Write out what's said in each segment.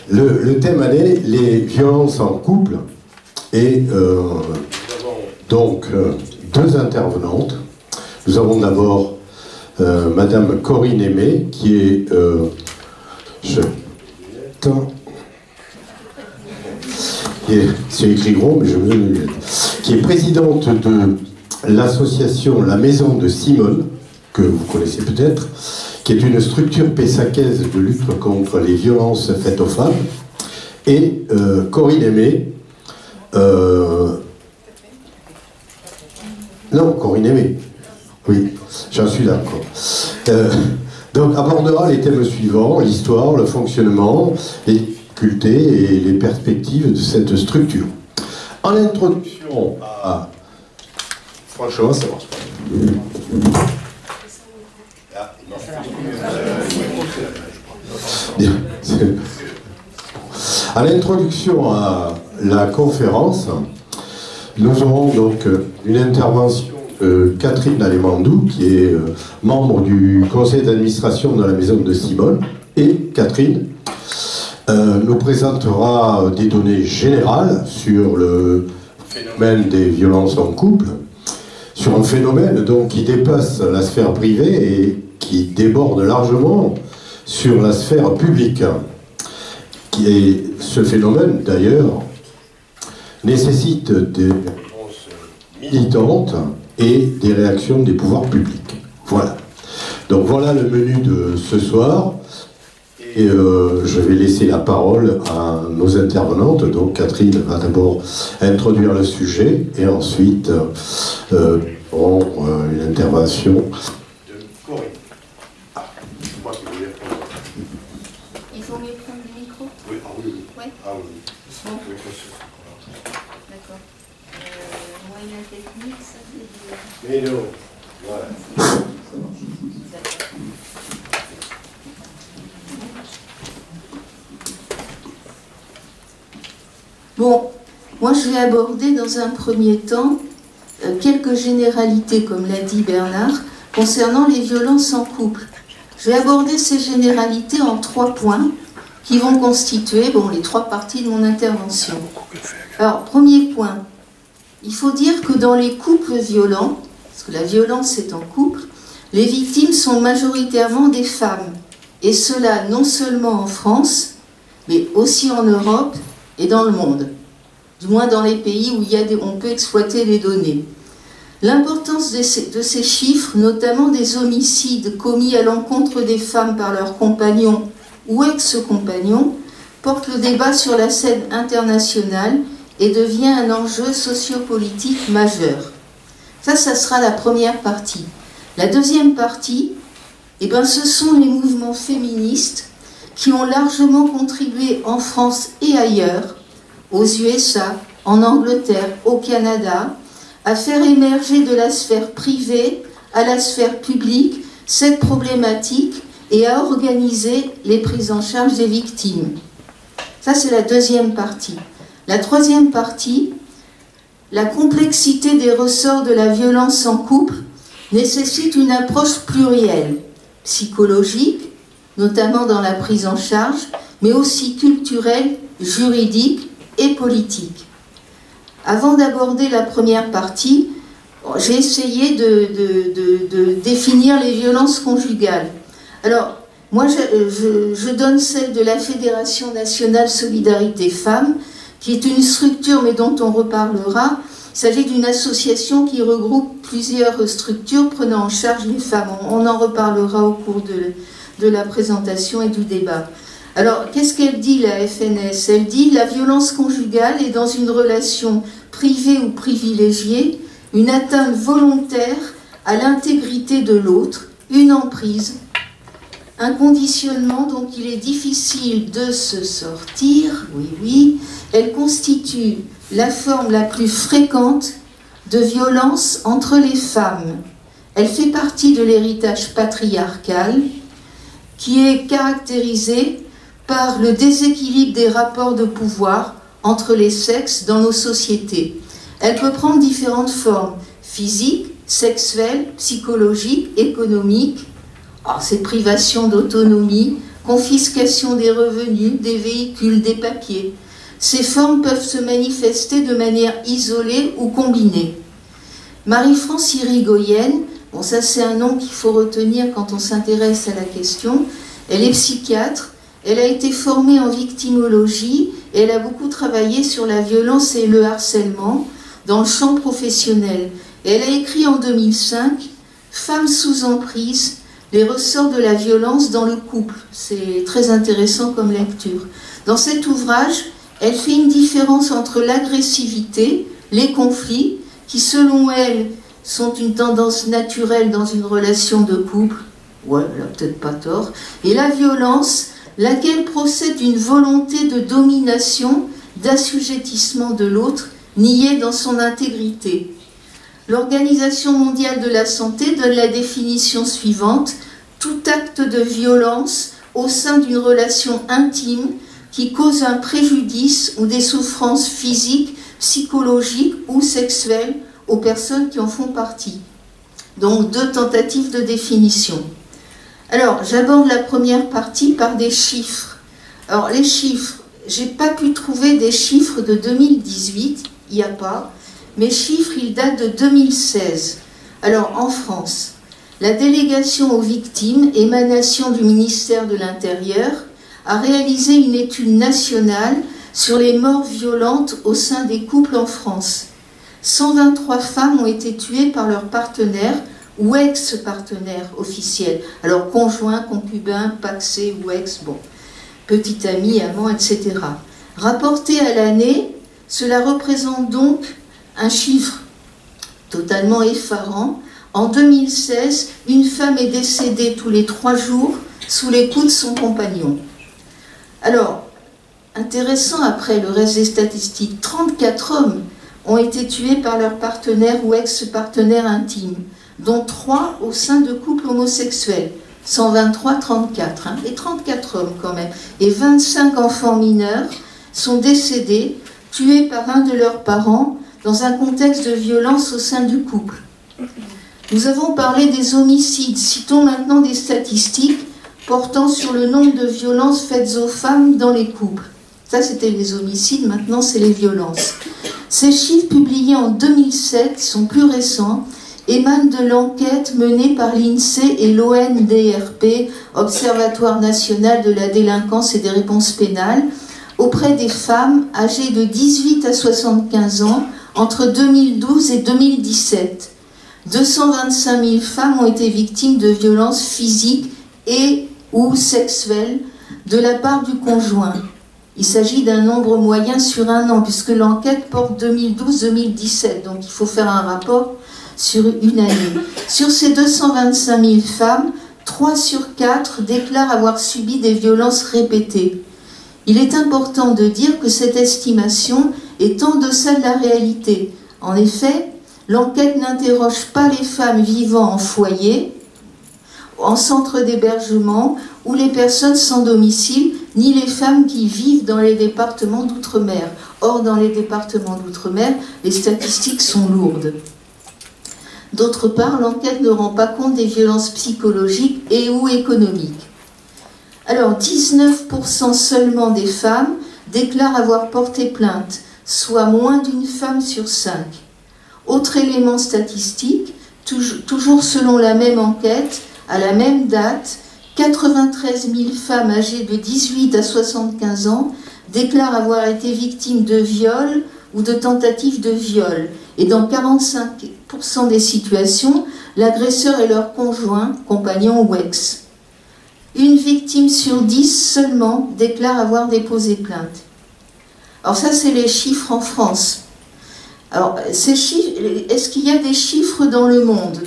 Le thème est les violences en couple. Et donc, deux intervenantes. Nous avons d'abord Madame Corinne Aimé, qui est... c'est écrit gros, mais je me donne une qui est présidente de l'association La Maison de Simone, que vous connaissez peut-être, qui est une structure pessacaise de lutte contre les violences faites aux femmes, et Corinne Aimé, non, Corinne Aimé, oui, j'en suis là, quoi. Donc abordera les thèmes suivants: l'histoire, le fonctionnement, les difficultés et les perspectives de cette structure. En introduction à... Franchement, ça marche pas. À l'introduction à la conférence, nous aurons donc une intervention de Catherine Alémandou, qui est membre du conseil d'administration de la Maison de Simone. Et Catherine nous présentera des données générales sur le phénomène des violences en couple, sur un phénomène donc qui dépasse la sphère privée et qui déborde largement sur la sphère publique. Et ce phénomène, d'ailleurs, nécessite des réponses militantes et des réactions des pouvoirs publics. Voilà. Donc voilà le menu de ce soir. Et je vais laisser la parole à nos intervenantes. Donc Catherine va d'abord introduire le sujet et ensuite aurons une intervention de Corinne. Il faut mieux prendre le micro? Oui, ah oui. Ouais. Ah oui. Bon. D'accord. Moyen technique, ça c'est du... Mais non, voilà. Bon, moi je vais aborder dans un premier temps quelques généralités, comme l'a dit Bernard, concernant les violences en couple. Je vais aborder ces généralités en 3 points qui vont constituer les 3 parties de mon intervention. Alors, premier point, il faut dire que dans les couples violents, parce que la violence est en couple, les victimes sont majoritairement des femmes. Et cela non seulement en France, mais aussi en Europe et dans le monde, du moins dans les pays où on peut exploiter les données. L'importance de ces chiffres, notamment des homicides commis à l'encontre des femmes par leurs compagnons ou ex-compagnons, porte le débat sur la scène internationale et devient un enjeu sociopolitique majeur. Ça sera la première partie. La deuxième partie, ce sont les mouvements féministes qui ont largement contribué en France et ailleurs, aux USA, en Angleterre, au Canada, à faire émerger de la sphère privée à la sphère publique cette problématique et à organiser les prises en charge des victimes. Ça, c'est la deuxième partie. La troisième partie, la complexité des ressorts de la violence en couple nécessite une approche plurielle, psychologique, notamment dans la prise en charge, mais aussi culturelle, juridique et politique. Avant d'aborder la première partie, j'ai essayé de définir les violences conjugales. Alors, moi, je donne celle de la Fédération nationale Solidarité Femmes, qui est une structure, mais dont on reparlera. Il s'agit d'une association qui regroupe plusieurs structures prenant en charge les femmes. On en reparlera au cours de la présentation et du débat. Alors, qu'est-ce qu'elle dit, la FNS? Elle dit: la violence conjugale est dans une relation privée ou privilégiée, une atteinte volontaire à l'intégrité de l'autre, une emprise, un conditionnement dont il est difficile de se sortir. Oui, oui. Elle constitue la forme la plus fréquente de violence entre les femmes. Elle fait partie de l'héritage patriarcal qui est caractérisé par le déséquilibre des rapports de pouvoir entre les sexes dans nos sociétés. Elle peut prendre différentes formes: physiques, sexuelles, psychologiques, économiques. Ces privations d'autonomie confiscation des revenus, des véhicules, des papiers. Ces formes peuvent se manifester de manière isolée ou combinée. Marie-France Irigoyen, bon ça c'est un nom qu'il faut retenir quand on s'intéresse à la question, elle est psychiatre, elle a été formée en victimologie et elle a beaucoup travaillé sur la violence et le harcèlement dans le champ professionnel. Et elle a écrit en 2005 « Femmes sous emprise, les ressorts de la violence dans le couple ». C'est très intéressant comme lecture. Dans cet ouvrage, elle fait une différence entre l'agressivité, les conflits, qui selon elle sont une tendance naturelle dans une relation de couple, ouais, elle n'a peut-être pas tort, et la violence, laquelle procède d'une volonté de domination, d'assujettissement de l'autre, niée dans son intégrité. L'Organisation mondiale de la santé donne la définition suivante: tout acte de violence au sein d'une relation intime qui cause un préjudice ou des souffrances physiques, psychologiques ou sexuelles aux personnes qui en font partie. Donc 2 tentatives de définition. Alors, j'aborde la première partie par des chiffres. Alors, les chiffres, j'ai pas pu trouver des chiffres de 2018, il n'y a pas. Mes chiffres, ils datent de 2016. Alors, en France, la délégation aux victimes, émanation du ministère de l'Intérieur, a réalisé une étude nationale sur les morts violentes au sein des couples en France. 123 femmes ont été tuées par leur partenaire ou ex-partenaire officiel. Alors conjoint, concubin, pacsé ou ex, bon, petit ami, amant, etc. Rapporté à l'année, cela représente donc un chiffre totalement effarant. En 2016, une femme est décédée tous les 3 jours sous les coups de son compagnon. Alors, intéressant après le reste des statistiques, 34 hommes ont été tués par leur partenaire ou ex-partenaire intime, dont 3 au sein de couples homosexuels, 123, 34, hein, et 34 hommes quand même, et 25 enfants mineurs sont décédés, tués par un de leurs parents, dans un contexte de violence au sein du couple. Nous avons parlé des homicides, citons maintenant des statistiques portant sur le nombre de violences faites aux femmes dans les couples. Ça, c'était les homicides, maintenant, c'est les violences. Ces chiffres publiés en 2007, qui sont plus récents, émanent de l'enquête menée par l'INSEE et l'ONDRP, Observatoire national de la délinquance et des réponses pénales, auprès des femmes âgées de 18 à 75 ans entre 2012 et 2017. 225 000 femmes ont été victimes de violences physiques et ou sexuelles de la part du conjoint. Il s'agit d'un nombre moyen sur un an, puisque l'enquête porte 2012-2017, donc il faut faire un rapport sur une année. Sur ces 225 000 femmes, 3 sur 4 déclarent avoir subi des violences répétées. Il est important de dire que cette estimation est en deçà de la réalité. En effet, l'enquête n'interroge pas les femmes vivant en foyer, en centre d'hébergement ou les personnes sans domicile, ni les femmes qui vivent dans les départements d'outre-mer. Or, dans les départements d'outre-mer, les statistiques sont lourdes. D'autre part, l'enquête ne rend pas compte des violences psychologiques et ou économiques. Alors, 19% seulement des femmes déclarent avoir porté plainte, soit moins d'une femme sur 5. Autre élément statistique, toujours selon la même enquête, à la même date, 93 000 femmes âgées de 18 à 75 ans déclarent avoir été victimes de viol ou de tentatives de viol. Et dans 45% des situations, l'agresseur est leur conjoint, compagnon ou ex. Une victime sur 10 seulement déclare avoir déposé plainte. Alors ça, c'est les chiffres en France. Alors, ces chiffres, est-ce qu'il y a des chiffres dans le monde ?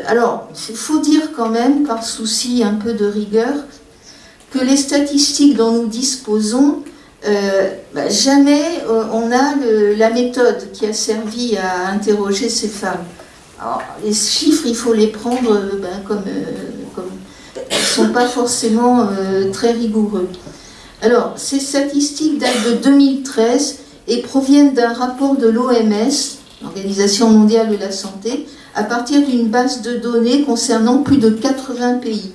Alors, il faut dire quand même, par souci un peu de rigueur, que les statistiques dont nous disposons, jamais on a la méthode qui a servi à interroger ces femmes. Alors, les chiffres, il faut les prendre comme ils ne sont pas forcément très rigoureux. Alors, ces statistiques datent de 2013 et proviennent d'un rapport de l'OMS, l'Organisation mondiale de la santé, à partir d'une base de données concernant plus de 80 pays.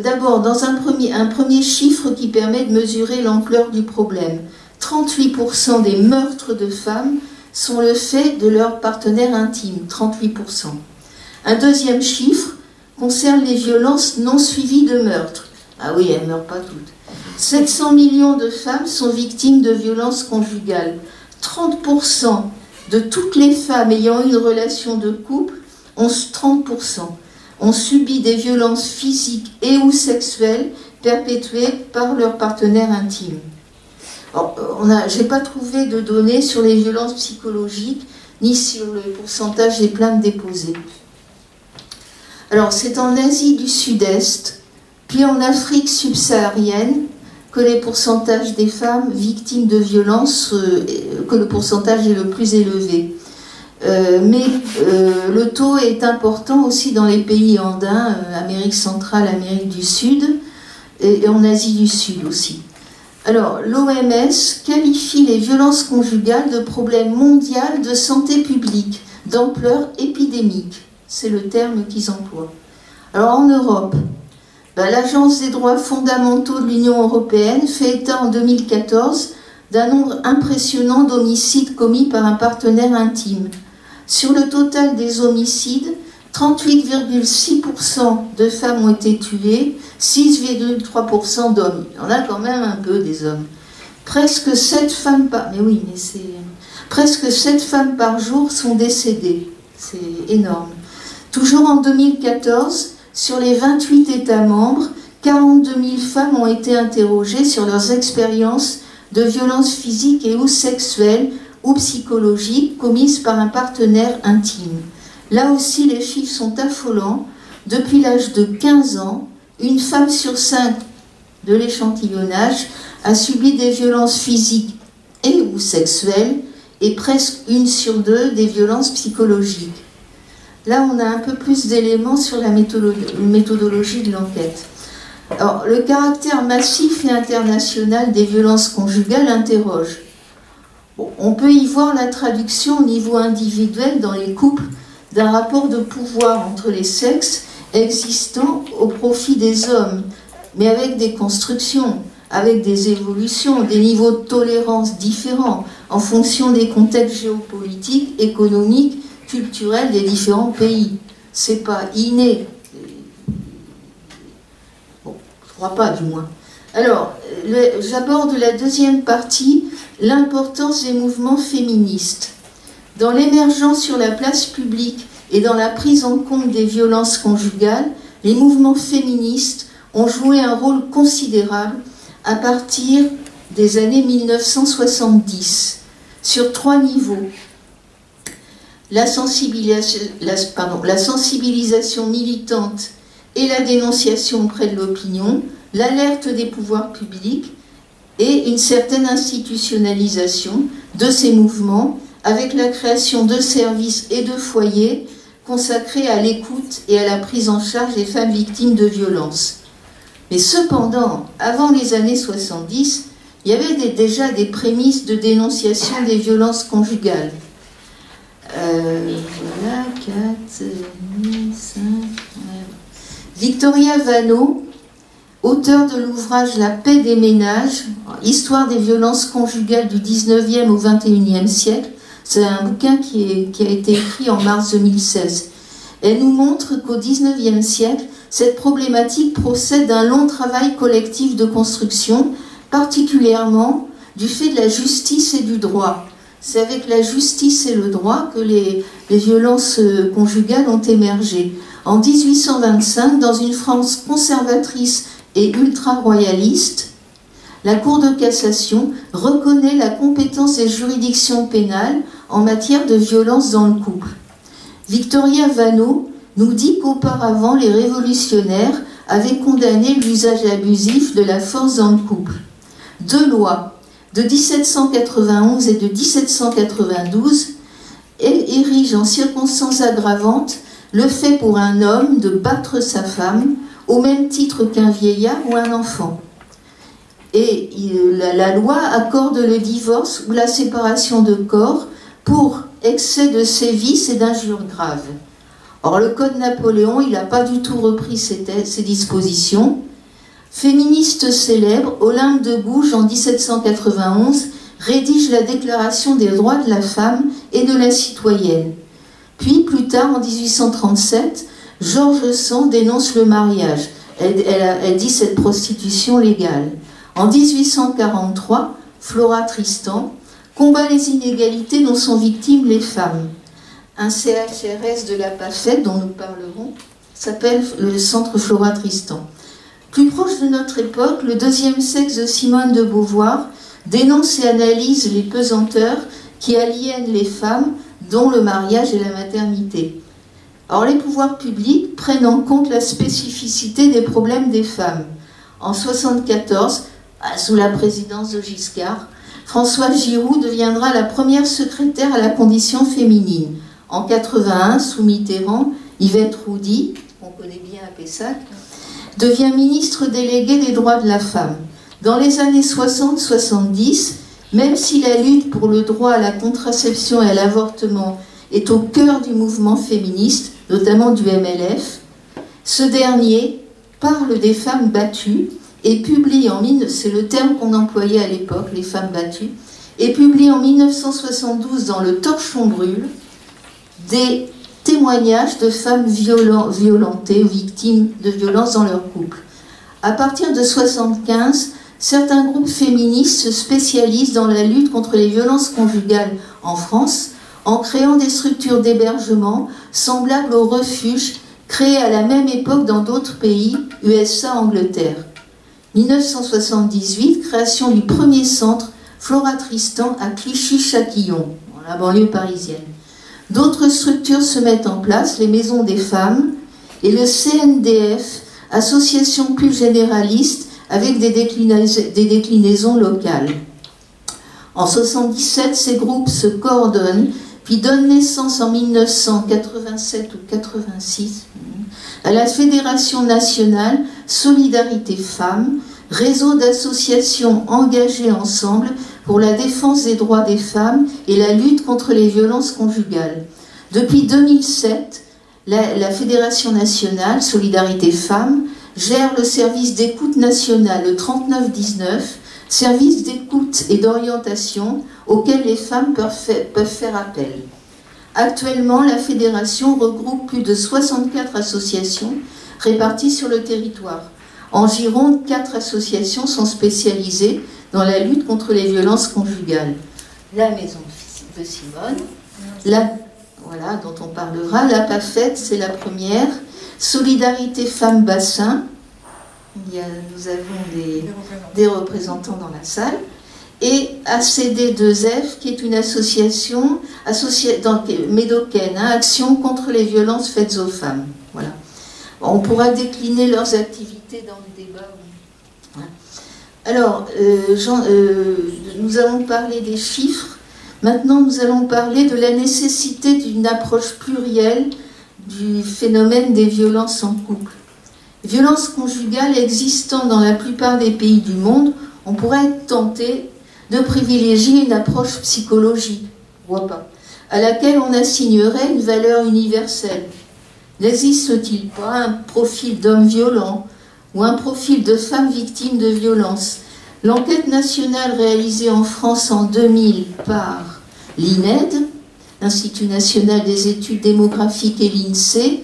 D'abord, dans un premier chiffre qui permet de mesurer l'ampleur du problème. 38% des meurtres de femmes sont le fait de leur partenaire intime. 38%. Un deuxième chiffre concerne les violences non suivies de meurtres. Ah oui, elles ne meurent pas toutes. 700 millions de femmes sont victimes de violences conjugales. 30% de toutes les femmes ayant eu une relation de couple, 30%, ont subi des violences physiques et ou sexuelles perpétuées par leur partenaire intime. Je n'ai pas trouvé de données sur les violences psychologiques ni sur le pourcentage des plaintes déposées. Alors, c'est en Asie du Sud-Est, puis en Afrique subsaharienne, que les pourcentages des femmes victimes de violences, que le pourcentage est le plus élevé. Mais le taux est important aussi dans les pays andins, Amérique centrale, Amérique du Sud, et en Asie du Sud aussi. Alors, l'OMS qualifie les violences conjugales de problème mondial de santé publique, d'ampleur épidémique. C'est le terme qu'ils emploient. Alors, en Europe, l'Agence des droits fondamentaux de l'Union européenne fait état en 2014 d'un nombre impressionnant d'homicides commis par un partenaire intime. Sur le total des homicides, 38,6% de femmes ont été tuées, 6,3% d'hommes. Il y en a quand même un peu des hommes. Presque 7 femmes par jour sont décédées. C'est énorme. Toujours en 2014, sur les 28 États membres, 42 000 femmes ont été interrogées sur leurs expériences de violences physiques et ou sexuelles ou psychologiques commises par un partenaire intime. Là aussi, les chiffres sont affolants. Depuis l'âge de 15 ans, une femme sur 5 de l'échantillonnage a subi des violences physiques et ou sexuelles et presque 1 sur 2 des violences psychologiques. Là, on a un peu plus d'éléments sur la méthodologie de l'enquête. Alors, le caractère massif et international des violences conjugales interroge. On peut y voir la traduction au niveau individuel dans les couples d'un rapport de pouvoir entre les sexes existant au profit des hommes, mais avec des constructions, avec des évolutions, des niveaux de tolérance différents en fonction des contextes géopolitiques, économiques, culturels des différents pays. C'est pas inné. Bon, je crois pas du moins. Alors, j'aborde la deuxième partie, l'importance des mouvements féministes. Dans l'émergence sur la place publique et dans la prise en compte des violences conjugales, les mouvements féministes ont joué un rôle considérable à partir des années 1970, sur 3 niveaux. La sensibilisation militante et la dénonciation auprès de l'opinion, l'alerte des pouvoirs publics et une certaine institutionnalisation de ces mouvements avec la création de services et de foyers consacrés à l'écoute et à la prise en charge des femmes victimes de violences. Mais cependant, avant les années 70, il y avait déjà des prémices de dénonciation des violences conjugales. Voilà, 4, 5... Victoria Vanneau, auteure de l'ouvrage La paix des ménages, histoire des violences conjugales du 19e au 21e siècle, c'est un bouquin qui a été écrit en mars 2016. Elle nous montre qu'au 19e siècle, cette problématique procède d'un long travail collectif de construction, particulièrement du fait de la justice et du droit. C'est avec la justice et le droit que les violences conjugales ont émergé. En 1825, dans une France conservatrice et ultra-royaliste, la Cour de cassation reconnaît la compétence des juridictions pénales en matière de violence dans le couple. Victoria Vanneau nous dit qu'auparavant, les révolutionnaires avaient condamné l'usage abusif de la force dans le couple. 2 lois, de 1791 et de 1792, érigent en circonstances aggravantes le fait pour un homme de battre sa femme au même titre qu'un vieillard ou un enfant. Et la loi accorde le divorce ou la séparation de corps pour excès de sévices et d'injures graves. Or, le Code Napoléon, il n'a pas du tout repris ces dispositions. Féministe célèbre, Olympe de Gouges, en 1791, rédige la Déclaration des droits de la femme et de la citoyenne. Puis, plus tard, en 1837, George Sand dénonce le mariage. Elle dit cette prostitution légale. En 1843, Flora Tristan combat les inégalités dont sont victimes les femmes. Un CHRS de la PAFET, dont nous parlerons, s'appelle le Centre Flora Tristan. Plus proche de notre époque, le deuxième sexe de Simone de Beauvoir dénonce et analyse les pesanteurs qui aliènent les femmes, dont le mariage et la maternité. Or, les pouvoirs publics prennent en compte la spécificité des problèmes des femmes. En 1974, sous la présidence de Giscard, Françoise Giroud deviendra la première secrétaire à la condition féminine. En 1981, sous Mitterrand, Yvette Roudy, qu'on connaît bien à Pessac, devient ministre déléguée des droits de la femme. Dans les années 60-70, même si la lutte pour le droit à la contraception et à l'avortement est au cœur du mouvement féministe, notamment du MLF, ce dernier parle des femmes battues et publie c'est le terme qu'on employait à l'époque, les femmes battues, et publie en 1972 dans Le Torchon Brûle des témoignages de femmes violentées ou victimes de violences dans leur couple. À partir de 1975, certains groupes féministes se spécialisent dans la lutte contre les violences conjugales en France en créant des structures d'hébergement semblables aux refuges créés à la même époque dans d'autres pays, USA, Angleterre. 1978, création du premier centre Flora Tristan à Clichy-Châtillon, dans la banlieue parisienne. D'autres structures se mettent en place, les maisons des femmes et le CNDF, association plus généraliste avec des déclinaisons locales. En 1977, ces groupes se coordonnent, puis donnent naissance en 1987 ou 86 à la Fédération nationale Solidarité Femmes, réseau d'associations engagées ensemble pour la défense des droits des femmes et la lutte contre les violences conjugales. Depuis 2007, la Fédération nationale Solidarité Femmes gère le service d'écoute national, le 3919, service d'écoute et d'orientation auquel les femmes peuvent faire appel. Actuellement, la Fédération regroupe plus de 64 associations réparties sur le territoire. En Gironde, 4 associations sont spécialisées dans la lutte contre les violences conjugales. La Maison de Simone, voilà, dont on parlera, la PAFET, c'est la première, Solidarité Femmes Bassin, nous avons des représentants dans la salle, et ACD2F, qui est une association médocaine, Action contre les violences faites aux femmes. Voilà. On pourra décliner leurs activités dans le débat. Voilà. Alors, nous allons parler des chiffres. Maintenant, nous allons parler de la nécessité d'une approche plurielle du phénomène des violences en couple. Violences conjugales existant dans la plupart des pays du monde, on pourrait être tenté de privilégier une approche psychologique, à laquelle on assignerait une valeur universelle. N'existe-t-il pas un profil d'homme violent ou un profil de femme victime de violence? L'enquête nationale réalisée en France en 2000 par l'INED, l'Institut national des études démographiques, et l'INSEE,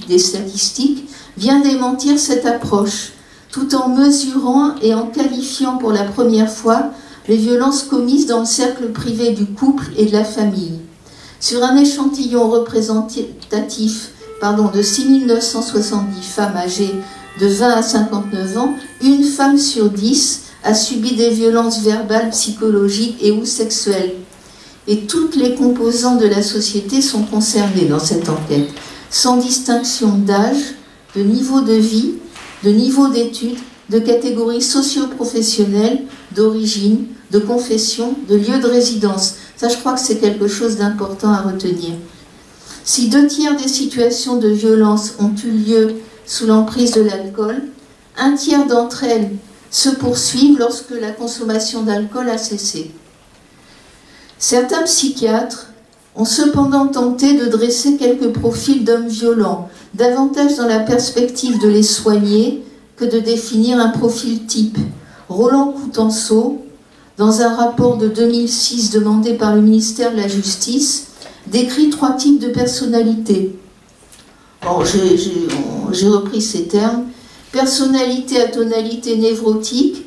des statistiques, vient démentir cette approche, tout en mesurant et en qualifiant pour la première fois les violences commises dans le cercle privé du couple et de la famille. Sur un échantillon représentatif de 6 970 femmes âgées de 20 à 59 ans, une femme sur 10 a subi des violences verbales, psychologiques et ou sexuelles. Et toutes les composantes de la société sont concernées dans cette enquête, sans distinction d'âge, de niveau de vie, de niveau d'études, de catégories socio-professionnelles, d'origine, de confession, de lieu de résidence. Ça, je crois que c'est quelque chose d'important à retenir. Si 2/3 des situations de violence ont eu lieu sous l'emprise de l'alcool, 1/3 d'entre elles se poursuivent lorsque la consommation d'alcool a cessé. Certains psychiatres ont cependant tenté de dresser quelques profils d'hommes violents, davantage dans la perspective de les soigner que de définir un profil type. Roland Coutenceau, dans un rapport de 2006 demandé par le ministère de la Justice, décrit 3 types de personnalités. Bon, j'ai repris ces termes. Personnalité à tonalité névrotique,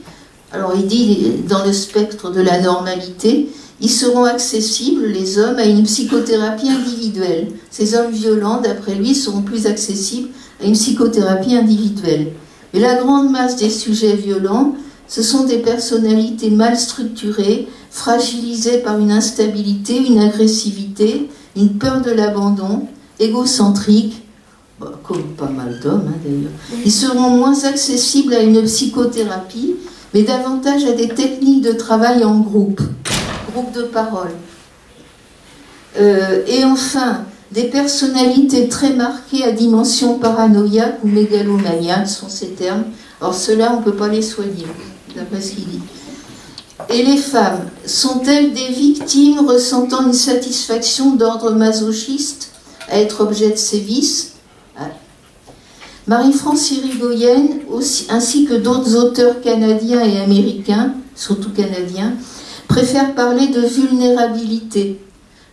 alors il dit dans le spectre de la normalité, ils seront accessibles, les hommes, à une psychothérapie individuelle. Ces hommes violents, d'après lui, seront plus accessibles à une psychothérapie individuelle. Mais la grande masse des sujets violents, ce sont des personnalités mal structurées, fragilisées par une instabilité, une agressivité, une peur de l'abandon, égocentriques, comme pas mal d'hommes d'ailleurs. Ils seront moins accessibles à une psychothérapie, mais davantage à des techniques de travail en groupe de parole. Et enfin, des personnalités très marquées à dimension paranoïaque ou mégalomaniaque sont ces termes. Or, ceux-là, on ne peut pas les soigner, d'après ce qu'il dit. Et les femmes, sont-elles des victimes ressentant une satisfaction d'ordre masochiste à être objet de sévices? Marie-France Irigoyen, ainsi que d'autres auteurs canadiens et américains, surtout canadiens, préfèrent parler de vulnérabilité.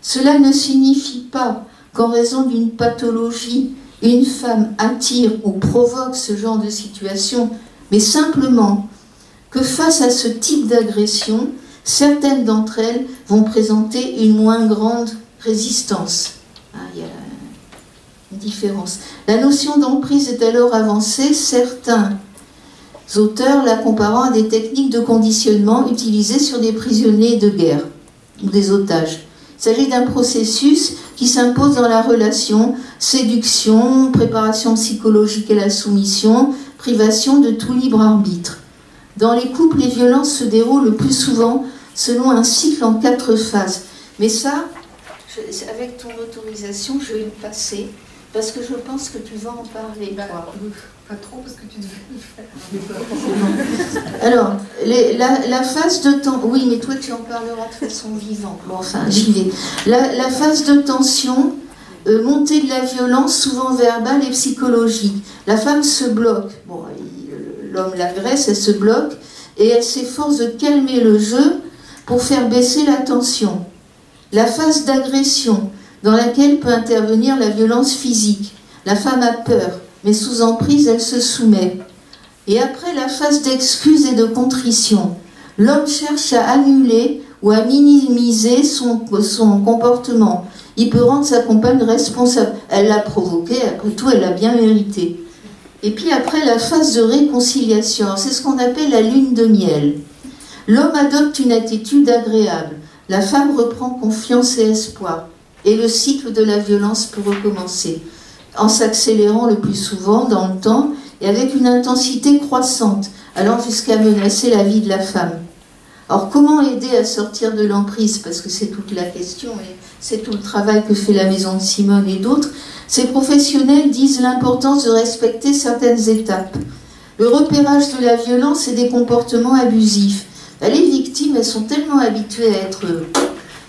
Cela ne signifie pas qu'en raison d'une pathologie, une femme attire ou provoque ce genre de situation, mais simplement que face à ce type d'agression, certaines d'entre elles vont présenter une moins grande résistance. Il y a une différence. La notion d'emprise est alors avancée, certains auteurs la comparant à des techniques de conditionnement utilisées sur des prisonniers de guerre ou des otages. Il s'agit d'un processus qui s'impose dans la relation, séduction, préparation psychologique à la soumission, privation de tout libre arbitre. Dans les couples, les violences se déroulent le plus souvent selon un cycle en 4 phases. Mais ça, avec ton autorisation, je vais le passer, parce que je pense que tu vas en parler. Pas trop, parce que tu devais le faire. Alors, la phase de temps... Oui, mais toi, tu en parleras de façon vivante. Bon, enfin, j'y vais. La phase de tension, montée de la violence, souvent verbale et psychologique. La femme se bloque. Bon, l'homme l'agresse, elle se bloque, et elle s'efforce de calmer le jeu pour faire baisser la tension. La phase d'agression, dans laquelle peut intervenir la violence physique. La femme a peur, mais sous emprise, elle se soumet. Et après la phase d'excuse et de contrition, l'homme cherche à annuler ou à minimiser son comportement. Il peut rendre sa compagne responsable. Elle l'a provoqué, après tout, elle l'a bien mérité. Et puis après la phase de réconciliation, c'est ce qu'on appelle la lune de miel. L'homme adopte une attitude agréable. La femme reprend confiance et espoir. Et le cycle de la violence peut recommencer, en s'accélérant le plus souvent dans le temps et avec une intensité croissante, allant jusqu'à menacer la vie de la femme. Alors comment aider à sortir de l'emprise? Parce que c'est toute la question et c'est tout le travail que fait la Maison de Simone et d'autres. Ces professionnels disent l'importance de respecter certaines étapes. Le repérage de la violence et des comportements abusifs. Les victimes, elles sont tellement habituées à être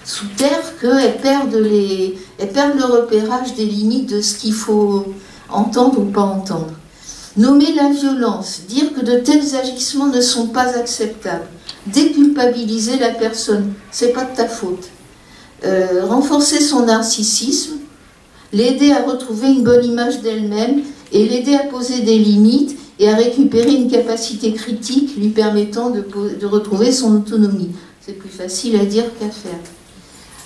sous terre qu'elles perdent le repérage des limites de ce qu'il faut entendre ou pas entendre. Nommer la violence, dire que de tels agissements ne sont pas acceptables, déculpabiliser la personne, c'est pas de ta faute. Renforcer son narcissisme, l'aider à retrouver une bonne image d'elle-même et l'aider à poser des limites et à récupérer une capacité critique lui permettant de retrouver son autonomie. C'est plus facile à dire qu'à faire.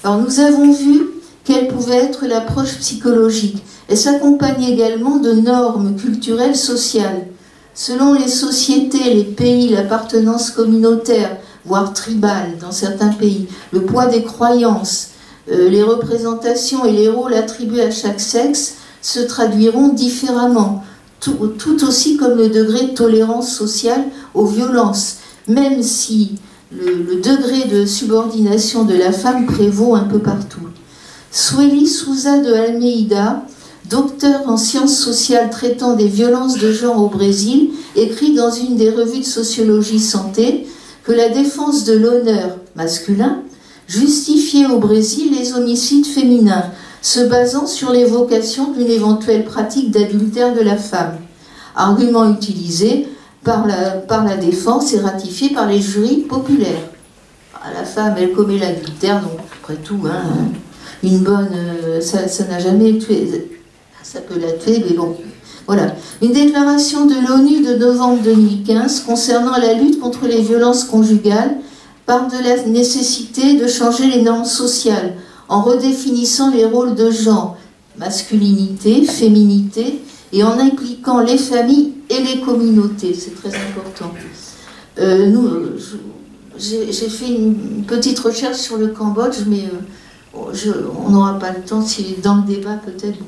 Alors nous avons vu quelle pouvait être l'approche psychologique. Elle s'accompagne également de normes culturelles sociales. Selon les sociétés, les pays, l'appartenance communautaire, voire tribale dans certains pays, le poids des croyances, les représentations et les rôles attribués à chaque sexe se traduiront différemment, tout aussi comme le degré de tolérance sociale aux violences, même si le degré de subordination de la femme prévaut un peu partout. Sueli Souza de Almeida, docteur en sciences sociales traitant des violences de genre au Brésil, écrit dans une des revues de sociologie santé que la défense de l'honneur masculin justifier au Brésil les homicides féminins, se basant sur l'évocation d'une éventuelle pratique d'adultère de la femme. Argument utilisé par la défense et ratifié par les jurys populaires. La femme, elle commet l'adultère, donc après tout, une bonne, ça n'a jamais tué, ça peut la tuer, mais bon. Voilà. Une déclaration de l'ONU de novembre 2015 concernant la lutte contre les violences conjugales parle de la nécessité de changer les normes sociales en redéfinissant les rôles de genre, masculinité, féminité, et en impliquant les familles et les communautés. C'est très important. J'ai fait une petite recherche sur le Cambodge, mais on n'aura pas le temps, si dans le débat peut-être.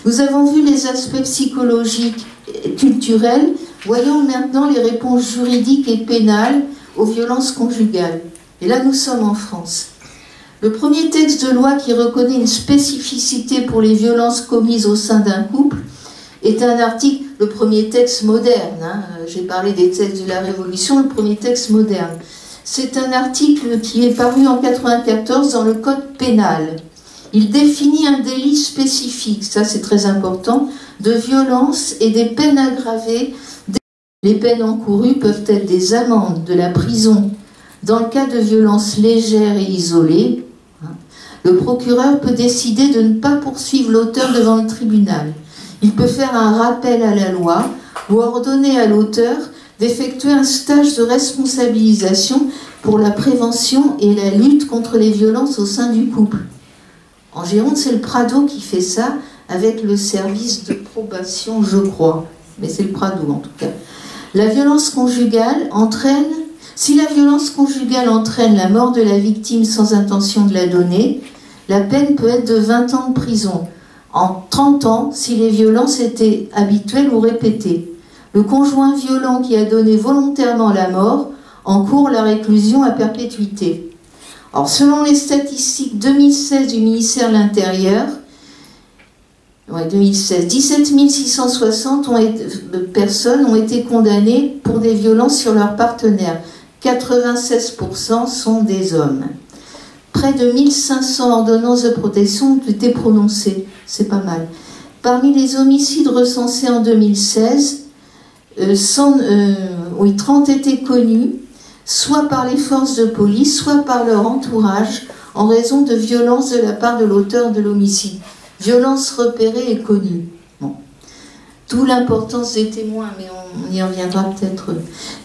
Nous avons vu les aspects psychologiques et culturels. Voyons maintenant les réponses juridiques et pénales aux violences conjugales. Et là, nous sommes en France. Le premier texte de loi qui reconnaît une spécificité pour les violences commises au sein d'un couple est un article, le premier texte moderne, j'ai parlé des textes de la Révolution, le premier texte moderne. C'est un article qui est paru en 1994 dans le Code pénal. Il définit un délit spécifique, ça c'est très important, de violence et des peines aggravées. Les peines encourues peuvent être des amendes, de la prison. Dans le cas de violences légères et isolées, le procureur peut décider de ne pas poursuivre l'auteur devant le tribunal. Il peut faire un rappel à la loi ou ordonner à l'auteur d'effectuer un stage de responsabilisation pour la prévention et la lutte contre les violences au sein du couple. En Gironde, c'est le Prado qui fait ça avec le service de probation, je crois. Mais c'est le Prado en tout cas. La violence conjugale entraîne, si la violence conjugale entraîne la mort de la victime sans intention de la donner, la peine peut être de 20 ans de prison. En 30 ans, si les violences étaient habituelles ou répétées. Le conjoint violent qui a donné volontairement la mort encourt la réclusion à perpétuité. Alors, selon les statistiques 2016 du ministère de l'Intérieur, 2016, 17 660 personnes ont été condamnées pour des violences sur leur partenaire. 96% sont des hommes. Près de 1500 ordonnances de protection ont été prononcées. C'est pas mal. Parmi les homicides recensés en 2016, 30 étaient connus, soit par les forces de police, soit par leur entourage, en raison de violences de la part de l'auteur de l'homicide. Violences repérées et connues. Bon. D'où l'importance des témoins, mais on y reviendra peut-être.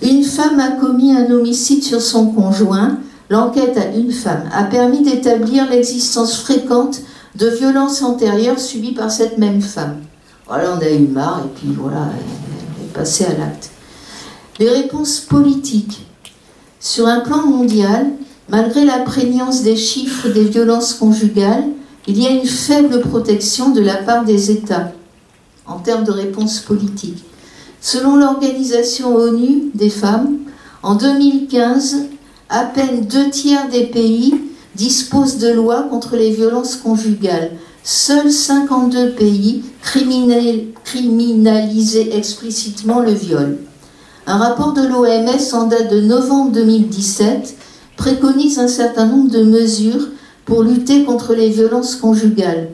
Une femme a commis un homicide sur son conjoint. L'enquête à une femme a permis d'établir l'existence fréquente de violences antérieures subies par cette même femme. Voilà, on a eu marre et puis voilà, elle est passée à l'acte. Les réponses politiques. Sur un plan mondial, malgré la prégnance des chiffres des violences conjugales, il y a une faible protection de la part des États en termes de réponses politiques. Selon l'Organisation ONU des femmes, en 2015, à peine 2/3 des pays disposent de lois contre les violences conjugales. Seuls 52 pays criminalisaient explicitement le viol. Un rapport de l'OMS en date de novembre 2017 préconise un certain nombre de mesures pour lutter contre les violences conjugales.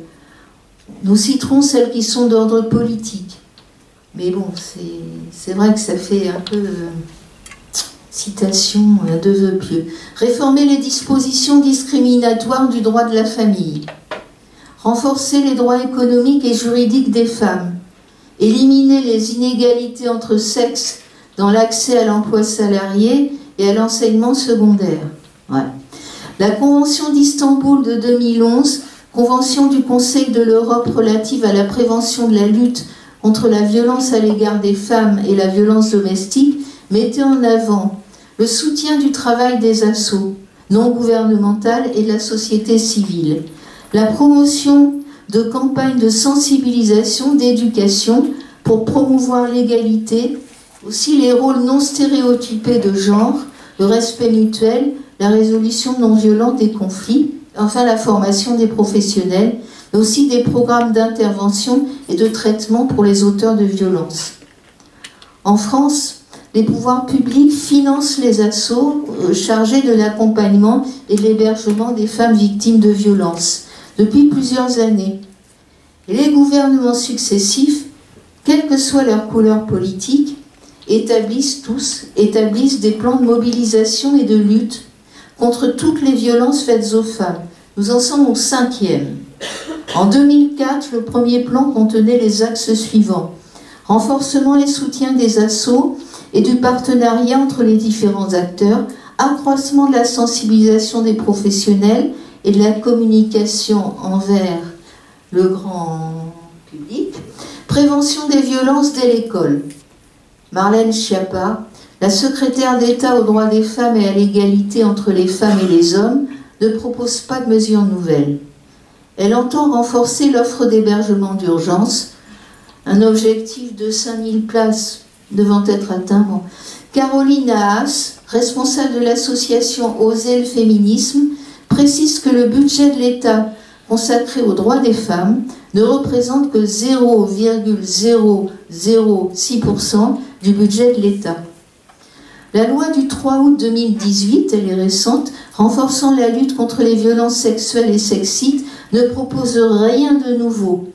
Nous citerons celles qui sont d'ordre politique. Mais bon, c'est vrai que ça fait un peu... citation de vœux pieux. Réformer les dispositions discriminatoires du droit de la famille. Renforcer les droits économiques et juridiques des femmes. Éliminer les inégalités entre sexes dans l'accès à l'emploi salarié et à l'enseignement secondaire. Ouais. La Convention d'Istanbul de 2011, Convention du Conseil de l'Europe relative à la prévention de la lutte contre la violence à l'égard des femmes et la violence domestique, mettait en avant le soutien du travail des assos non gouvernementales et de la société civile, la promotion de campagnes de sensibilisation, d'éducation pour promouvoir l'égalité, aussi les rôles non stéréotypés de genre, le respect mutuel, la résolution non violente des conflits, enfin la formation des professionnels, mais aussi des programmes d'intervention et de traitement pour les auteurs de violences. En France, les pouvoirs publics financent les assos chargés de l'accompagnement et de l'hébergement des femmes victimes de violences depuis plusieurs années. Et les gouvernements successifs, quelle que soit leur couleur politique, établissent des plans de mobilisation et de lutte contre toutes les violences faites aux femmes. Nous en sommes au 5e. En 2004, le premier plan contenait les axes suivants. Renforcement et soutien des assos et du partenariat entre les différents acteurs, accroissement de la sensibilisation des professionnels et de la communication envers le grand public, prévention des violences dès l'école. Marlène Schiappa, la secrétaire d'État aux droits des femmes et à l'égalité entre les femmes et les hommes, ne propose pas de mesures nouvelles. Elle entend renforcer l'offre d'hébergement d'urgence, un objectif de 5000 places devant être atteint. Bon. Caroline Haas, responsable de l'association Oser le féminisme, précise que le budget de l'État consacré aux droits des femmes ne représente que 0,006% du budget de l'État. La loi du 3 août 2018, elle est récente, renforçant la lutte contre les violences sexuelles et sexites, ne propose rien de nouveau.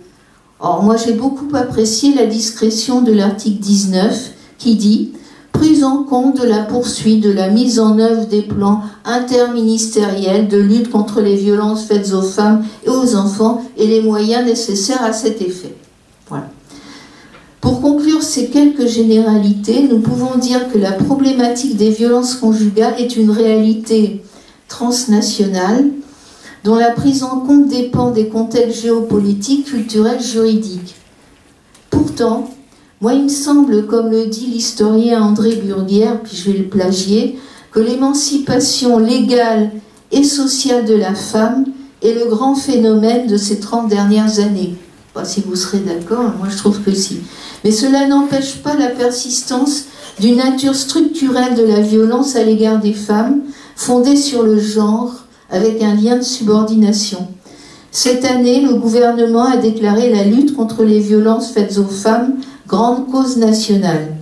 Or, moi j'ai beaucoup apprécié la discrétion de l'article 19 qui dit « Prise en compte de la poursuite de la mise en œuvre des plans interministériels de lutte contre les violences faites aux femmes et aux enfants et les moyens nécessaires à cet effet. » Voilà. Pour conclure ces quelques généralités, nous pouvons dire que la problématique des violences conjugales est une réalité transnationale dont la prise en compte dépend des contextes géopolitiques, culturels, juridiques. Pourtant, moi il me semble, comme le dit l'historien André Burguière, puis je vais le plagier, que l'émancipation légale et sociale de la femme est le grand phénomène de ces 30 dernières années. Pas si vous serez d'accord, moi je trouve que si. Mais cela n'empêche pas la persistance d'une nature structurelle de la violence à l'égard des femmes, fondée sur le genre, avec un lien de subordination. Cette année, le gouvernement a déclaré la lutte contre les violences faites aux femmes grande cause nationale.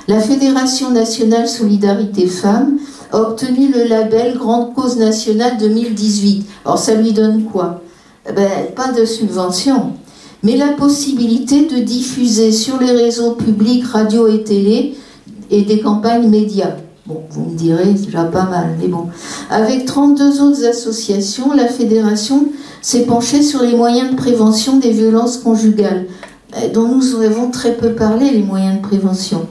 La Fédération nationale Solidarité Femmes a obtenu le label Grande cause nationale 2018. Alors ça lui donne quoi? Pas de subvention, mais la possibilité de diffuser sur les réseaux publics, radio et télé, et des campagnes médias. Bon, vous me direz, c'est déjà pas mal, mais bon. Avec 32 autres associations, la Fédération s'est penchée sur les moyens de prévention des violences conjugales, dont nous avons très peu parlé, les moyens de prévention,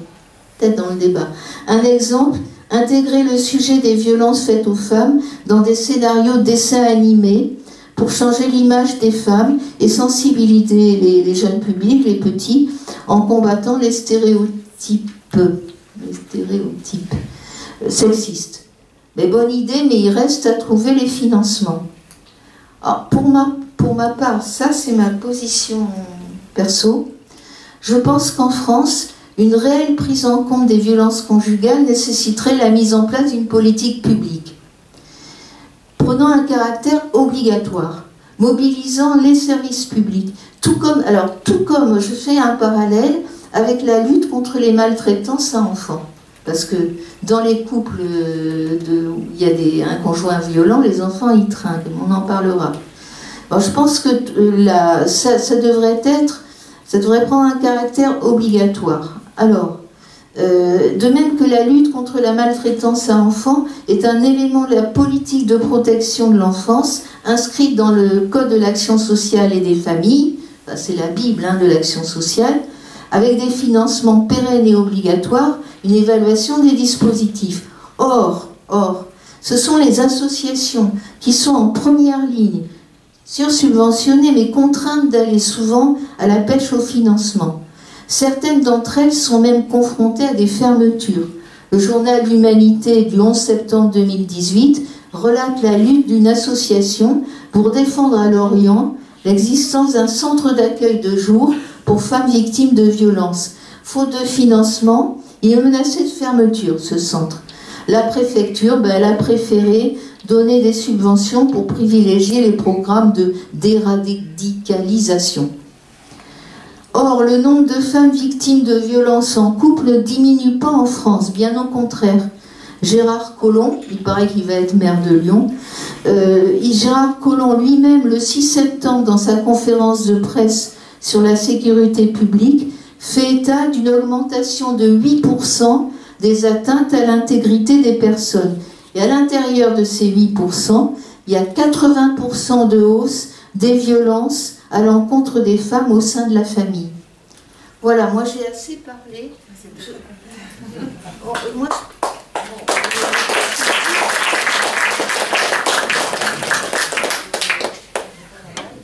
peut-être dans le débat. Un exemple, intégrer le sujet des violences faites aux femmes dans des scénarios de dessins animés pour changer l'image des femmes et sensibiliser les jeunes publics, les petits, en combattant les stéréotypes sexistes. Mais bonne idée, mais il reste à trouver les financements. Alors, pour ma part, ça c'est ma position perso, je pense qu'en France, une réelle prise en compte des violences conjugales nécessiterait la mise en place d'une politique publique, prenant un caractère obligatoire, mobilisant les services publics, tout comme je fais un parallèle avec la lutte contre les maltraitances à enfants. Parce que dans les couples où il y a un conjoint violent, les enfants y trinquent, on en parlera. Alors, je pense que ça devrait prendre un caractère obligatoire. Alors, de même que la lutte contre la maltraitance à enfants est un élément de la politique de protection de l'enfance inscrite dans le Code de l'action sociale et des familles, c'est la Bible de l'action sociale, avec des financements pérennes et obligatoires, une évaluation des dispositifs. Or, ce sont les associations qui sont en première ligne, sursubventionnées mais contraintes d'aller souvent à la pêche au financement. Certaines d'entre elles sont même confrontées à des fermetures. Le journal L'Humanité du 11 septembre 2018 relate la lutte d'une association pour défendre à Lorient l'existence d'un centre d'accueil de jour pour femmes victimes de violences. Faute de financement, il est menacé de fermeture, ce centre. La préfecture, elle a préféré donner des subventions pour privilégier les programmes de déradicalisation. Or, le nombre de femmes victimes de violences en couple ne diminue pas en France, bien au contraire. Gérard Collomb, il paraît qu'il va être maire de Lyon, Gérard Collomb lui-même, le 6 septembre, dans sa conférence de presse sur la sécurité publique, fait état d'une augmentation de 8% des atteintes à l'intégrité des personnes. Et à l'intérieur de ces 8%, il y a 80% de hausse des violences à l'encontre des femmes au sein de la famille. Voilà, moi j'ai assez parlé.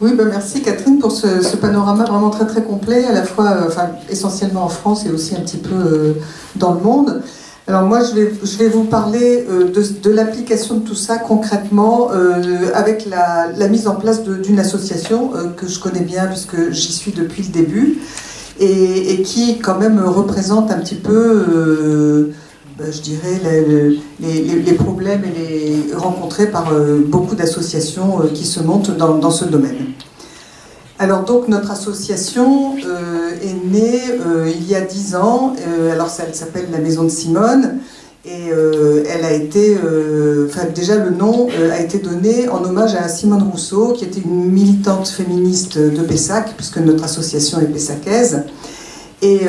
Oui, ben merci Catherine pour ce panorama vraiment très très complet, à la fois essentiellement en France et aussi un petit peu dans le monde. Alors moi je vais vous parler de l'application de tout ça concrètement avec la mise en place d'une association que je connais bien puisque j'y suis depuis le début et qui quand même représente un petit peu je dirais les problèmes rencontrés par beaucoup d'associations qui se montent dans ce domaine. Alors donc notre association est née il y a 10 ans, alors elle s'appelle la Maison de Simone et elle a été, déjà le nom a été donné en hommage à Simone Rousseau qui était une militante féministe de Pessac puisque notre association est pessacaise. Et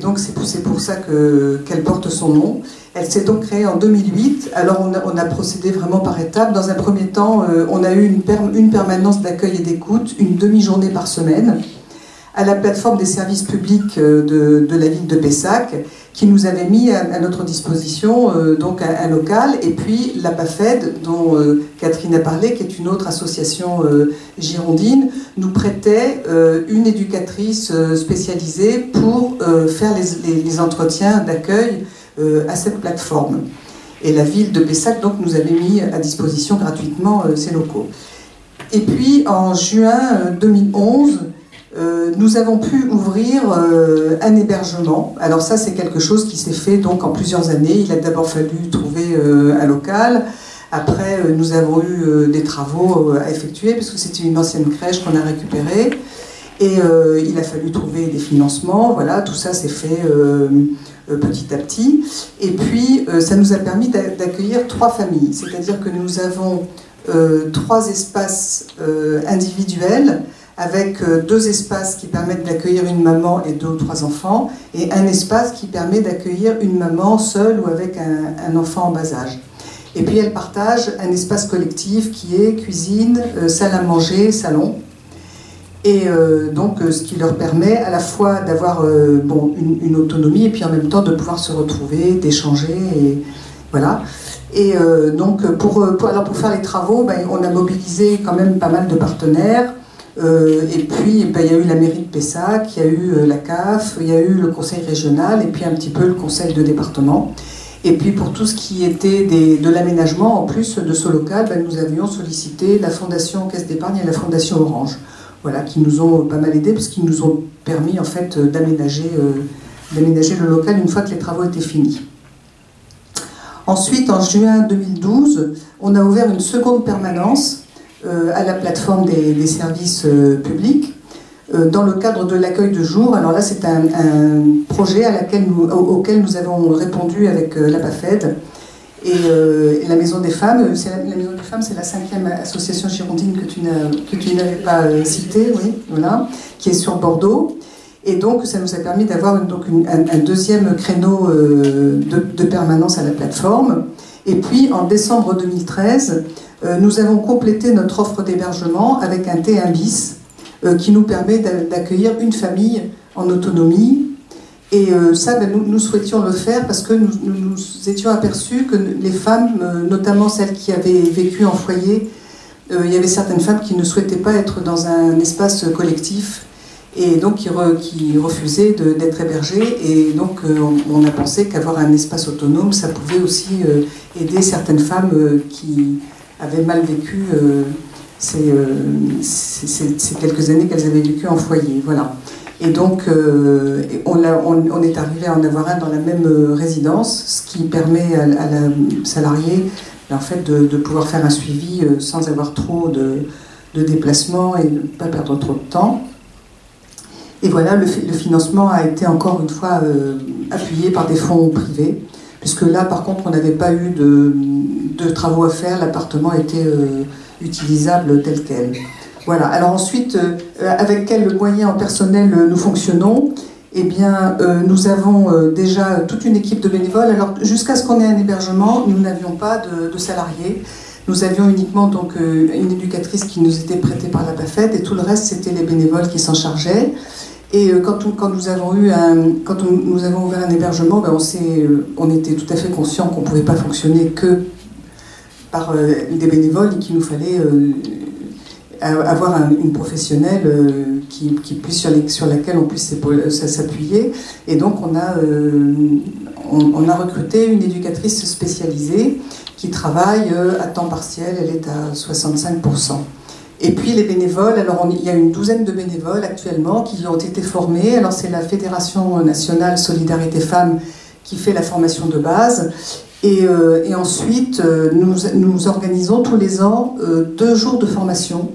donc c'est pour ça qu'elle porte son nom. Elle s'est donc créée en 2008. Alors on a procédé vraiment par étapes. Dans un premier temps, on a eu une permanence d'accueil et d'écoute, une demi-journée par semaine, à la plateforme des services publics de la ville de Pessac, qui nous avait mis à notre disposition donc un local, et puis la PAFED, dont Catherine a parlé, qui est une autre association girondine, nous prêtait une éducatrice spécialisée pour faire les entretiens d'accueil à cette plateforme. Et la ville de Pessac donc, nous avait mis à disposition gratuitement ces locaux. Et puis en juin 2011, nous avons pu ouvrir un hébergement. Alors ça, c'est quelque chose qui s'est fait donc en plusieurs années. Il a d'abord fallu trouver un local. Après, nous avons eu des travaux à effectuer, parce que c'était une ancienne crèche qu'on a récupérée. Et il a fallu trouver des financements. Voilà, tout ça s'est fait petit à petit. Et puis, ça nous a permis d'accueillir 3 familles. C'est-à-dire que nous avons 3 espaces individuels, avec 2 espaces qui permettent d'accueillir une maman et 2 ou 3 enfants, et un espace qui permet d'accueillir une maman seule ou avec un enfant en bas âge. Et puis elle partage un espace collectif qui est cuisine, salle à manger, salon. Et donc ce qui leur permet à la fois d'avoir une autonomie et puis en même temps de pouvoir se retrouver, d'échanger, et voilà. Et donc pour faire les travaux, on a mobilisé quand même pas mal de partenaires. Et puis il y a eu la mairie de Pessac, il y a eu la CAF, il y a eu le conseil régional et puis un petit peu le conseil de département. Et puis pour tout ce qui était de l'aménagement, en plus de ce local, nous avions sollicité la Fondation Caisse d'Épargne et la Fondation Orange, voilà, qui nous ont pas mal aidés puisqu'ils nous ont permis en fait d'aménager le local une fois que les travaux étaient finis. Ensuite, en juin 2012, on a ouvert une seconde permanence à la plateforme des services publics dans le cadre de l'accueil de jour. Alors là, c'est un projet auquel nous avons répondu avec la PAFED et la Maison des Femmes. La Maison des Femmes, c'est la 5e association girondine que tu n'avais pas citée, oui, voilà, qui est sur Bordeaux. Et donc, ça nous a permis d'avoir un deuxième créneau de permanence à la plateforme. Et puis, en décembre 2013, nous avons complété notre offre d'hébergement avec un T1 bis qui nous permet d'accueillir une famille en autonomie. Et ça, nous souhaitions le faire parce que nous étions aperçus que les femmes, notamment celles qui avaient vécu en foyer, il y avait certaines femmes qui ne souhaitaient pas être dans un espace collectif et donc qui refusaient d'être hébergées. Et donc on a pensé qu'avoir un espace autonome, ça pouvait aussi aider certaines femmes qui avaient mal vécu ces quelques années qu'elles avaient vécu en foyer. Voilà. Et donc, on est arrivé à en avoir un dans la même résidence, ce qui permet à la salariée en fait, de pouvoir faire un suivi sans avoir trop de déplacements et ne pas perdre trop de temps. Et voilà, le financement a été encore une fois appuyé par des fonds privés, puisque là, par contre, on n'avait pas eu de travaux à faire, l'appartement était utilisable tel quel. Voilà. Alors ensuite, avec quels moyens en personnel nous fonctionnons? Eh bien, nous avons déjà toute une équipe de bénévoles. Alors, jusqu'à ce qu'on ait un hébergement, nous n'avions pas de salariés. Nous avions uniquement donc une éducatrice qui nous était prêtée par la PAFED, et tout le reste, c'était les bénévoles qui s'en chargeaient. Et quand nous avons ouvert un hébergement, ben on était tout à fait conscient qu'on ne pouvait pas fonctionner que par des bénévoles et qu'il nous fallait avoir une professionnelle sur laquelle on puisse s'appuyer. Et donc on a recruté une éducatrice spécialisée qui travaille à temps partiel, elle est à 65%. Et puis les bénévoles, alors il y a une douzaine de bénévoles actuellement qui ont été formés. Alors c'est la Fédération nationale Solidarité Femmes qui fait la formation de base. Et ensuite, nous organisons tous les ans 2 jours de formation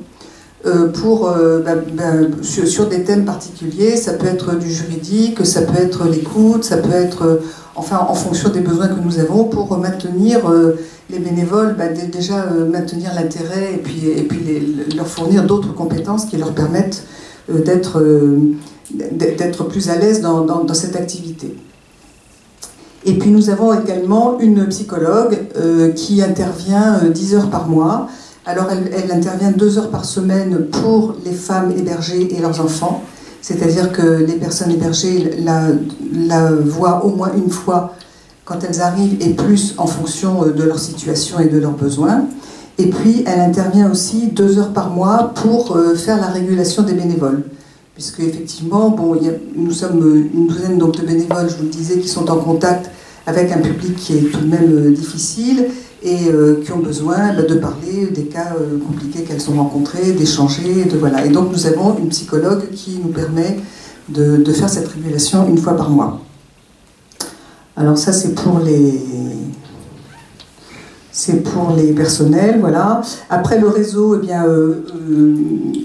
sur des thèmes particuliers. Ça peut être du juridique, ça peut être l'écoute, ça peut être en fonction des besoins que nous avons pour maintenir les bénévoles, déjà maintenir l'intérêt et puis leur fournir d'autres compétences qui leur permettent d'être plus à l'aise dans cette activité. Et puis nous avons également une psychologue qui intervient 10 heures par mois. Alors elle intervient 2 heures par semaine pour les femmes hébergées et leurs enfants. C'est-à-dire que les personnes hébergées la voient au moins une fois quand elles arrivent, et plus en fonction de leur situation et de leurs besoins. Et puis elle intervient aussi 2 heures par mois pour faire la régulation des bénévoles. Puisque effectivement, nous sommes une douzaine donc, de bénévoles, je vous le disais, qui sont en contact avec un public qui est tout de même difficile et qui ont besoin de parler des cas compliqués qu'elles ont rencontrés, d'échanger, voilà. Et donc nous avons une psychologue qui nous permet de faire cette régulation une fois par mois. Alors ça c'est pour les personnels, voilà. Après le réseau, eh bien,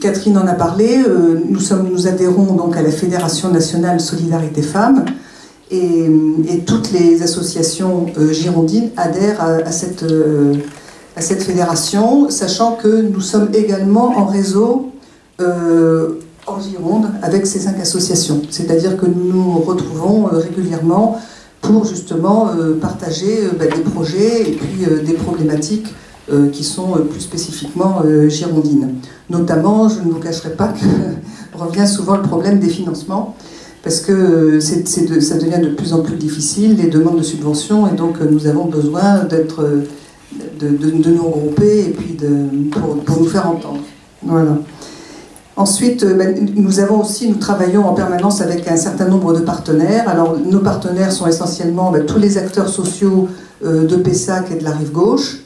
Catherine en a parlé, nous adhérons donc à la Fédération nationale Solidarité Femmes, et toutes les associations girondines adhèrent à cette fédération, sachant que nous sommes également en réseau en Gironde avec ces 5 associations. C'est-à-dire que nous nous retrouvons régulièrement pour justement partager des projets et puis des problématiques qui sont plus spécifiquement girondines. Notamment, je ne vous cacherai pas que revient souvent le problème des financements, parce que ça devient de plus en plus difficile, les demandes de subventions, et donc nous avons besoin de nous regrouper et puis pour nous faire entendre. Voilà. Ensuite, nous travaillons en permanence avec un certain nombre de partenaires. Alors, nos partenaires sont essentiellement tous les acteurs sociaux de Pessac et de la Rive-Gauche,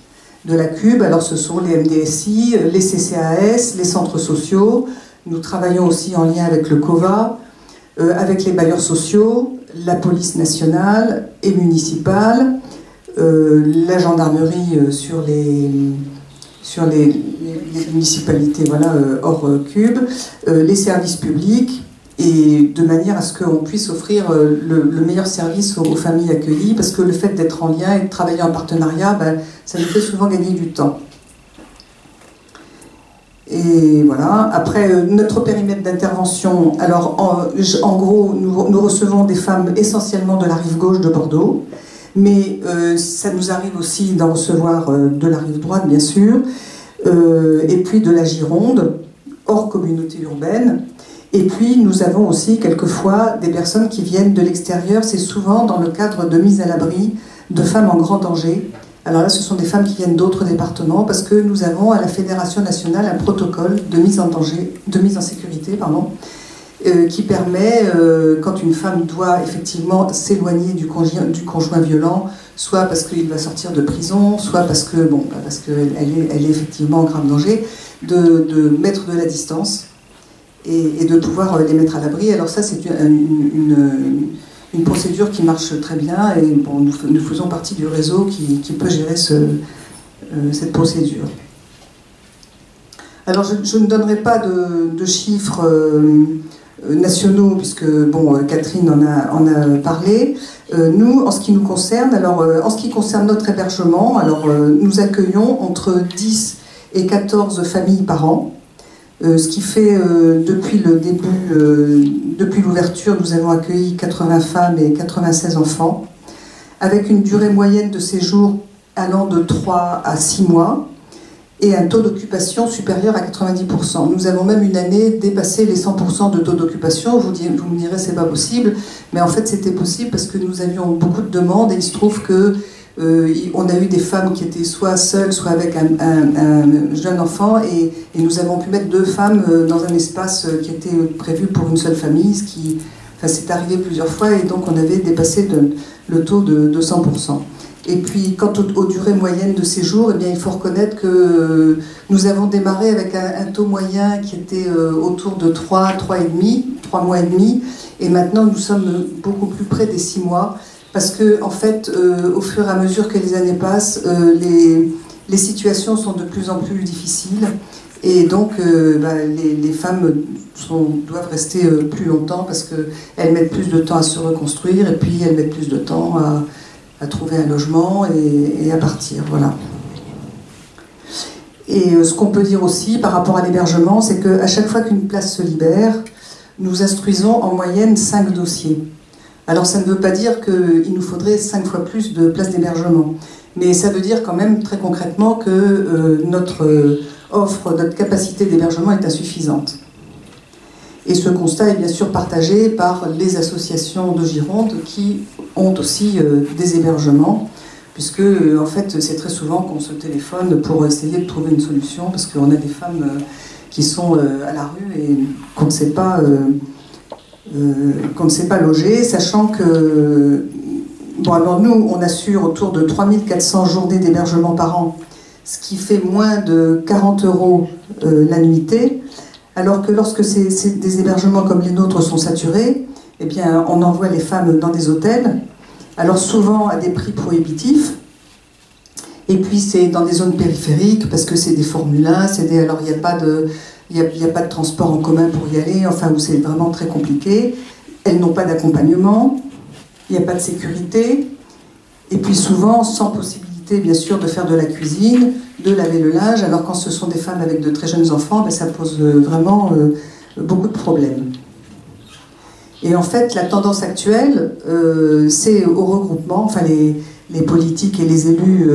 de la Cube. Alors, ce sont les MDSI, les CCAS, les centres sociaux. Nous travaillons aussi en lien avec le COVA, avec les bailleurs sociaux, la police nationale et municipale, la gendarmerie sur les municipalités, voilà, hors cube, les services publics, et de manière à ce qu'on puisse offrir le meilleur service aux familles accueillies, parce que le fait d'être en lien et de travailler en partenariat, ça nous fait souvent gagner du temps. Et voilà. Après, notre périmètre d'intervention, alors en gros, nous recevons des femmes essentiellement de la rive gauche de Bordeaux, mais ça nous arrive aussi d'en recevoir de la rive droite, bien sûr, et puis de la Gironde, hors communauté urbaine. Et puis nous avons aussi quelquefois des personnes qui viennent de l'extérieur, c'est souvent dans le cadre de mise à l'abri de femmes en grand danger. Alors là, ce sont des femmes qui viennent d'autres départements, parce que nous avons à la Fédération nationale un protocole de mise en danger, de mise en sécurité, pardon, qui permet, quand une femme doit effectivement s'éloigner du conjoint violent, soit parce qu'il va sortir de prison, soit parce qu'elle est effectivement en grave danger, de mettre de la distance et de pouvoir les mettre à l'abri. Alors ça, c'est une procédure qui marche très bien, et bon, nous faisons partie du réseau qui peut gérer cette procédure. Alors je ne donnerai pas de chiffres nationaux, puisque bon, Catherine en a parlé. Nous, en ce qui nous concerne, alors en ce qui concerne notre hébergement, alors nous accueillons entre 10 et 14 familles par an. Ce qui fait, depuis le début, depuis l'ouverture, nous avons accueilli 80 femmes et 96 enfants, avec une durée moyenne de séjour allant de 3 à 6 mois, et un taux d'occupation supérieur à 90%. Nous avons même une année dépassé les 100% de taux d'occupation. Vous me direz c'est pas possible, mais en fait c'était possible parce que nous avions beaucoup de demandes, et il se trouve que on a eu des femmes qui étaient soit seules, soit avec un jeune enfant, et nous avons pu mettre 2 femmes dans un espace qui était prévu pour une seule famille, ce qui, enfin, c'est arrivé plusieurs fois, et donc on avait dépassé le taux de 100%. Et puis, quant aux durées moyennes de séjour, eh bien, il faut reconnaître que nous avons démarré avec un taux moyen qui était autour de 3 mois et demi, et maintenant nous sommes beaucoup plus près des 6 mois, parce que, en fait, au fur et à mesure que les années passent, les situations sont de plus en plus difficiles, et donc les femmes doivent rester plus longtemps parce qu'elles mettent plus de temps à se reconstruire, et puis elles mettent plus de temps à trouver un logement et à partir, voilà. Et ce qu'on peut dire aussi par rapport à l'hébergement, c'est qu'à chaque fois qu'une place se libère, nous instruisons en moyenne 5 dossiers. Alors ça ne veut pas dire qu'il nous faudrait 5 fois plus de places d'hébergement, mais ça veut dire quand même très concrètement que notre capacité d'hébergement est insuffisante. Et ce constat est bien sûr partagé par les associations de Gironde qui ont aussi des hébergements, puisque en fait c'est très souvent qu'on se téléphone pour essayer de trouver une solution, parce qu'on a des femmes qui sont à la rue et qu'on ne sait pas loger, sachant que bon, alors nous on assure autour de 3400 journées d'hébergement par an, ce qui fait moins de 40 € la nuitée. Alors que lorsque des hébergements comme les nôtres sont saturés, eh bien, on envoie les femmes dans des hôtels, alors souvent à des prix prohibitifs, et puis c'est dans des zones périphériques, parce que c'est des Formule 1, alors il n'y a pas de transport en commun pour y aller, enfin, où c'est vraiment très compliqué. Elles n'ont pas d'accompagnement, il n'y a pas de sécurité, et puis souvent sans possibilité, bien sûr, de faire de la cuisine, de laver le linge, alors quand ce sont des femmes avec de très jeunes enfants, ben ça pose vraiment beaucoup de problèmes. Et en fait, la tendance actuelle, c'est au regroupement, enfin les politiques et les élus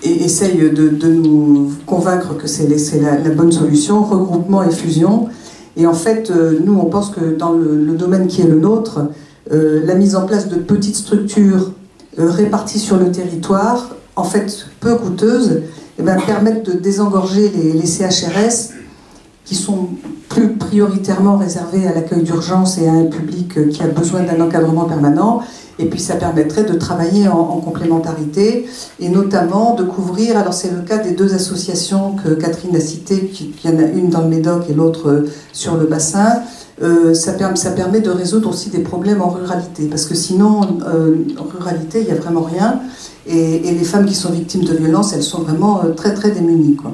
essayent de nous convaincre que c'est la bonne solution, regroupement et fusion. Et en fait, nous, on pense que dans le domaine qui est le nôtre, la mise en place de petites structures réparties sur le territoire, en fait peu coûteuses, eh bien, permettent de désengorger les CHRS qui sont plus prioritairement réservés à l'accueil d'urgence et à un public qui a besoin d'un encadrement permanent. Et puis ça permettrait de travailler en complémentarité et notamment de couvrir, alors c'est le cas des 2 associations que Catherine a citées, il y en a une dans le Médoc et l'autre sur le bassin. Ça permet de résoudre aussi des problèmes en ruralité, parce que sinon en ruralité il n'y a vraiment rien, et les femmes qui sont victimes de violences, elles sont vraiment très très démunies, quoi.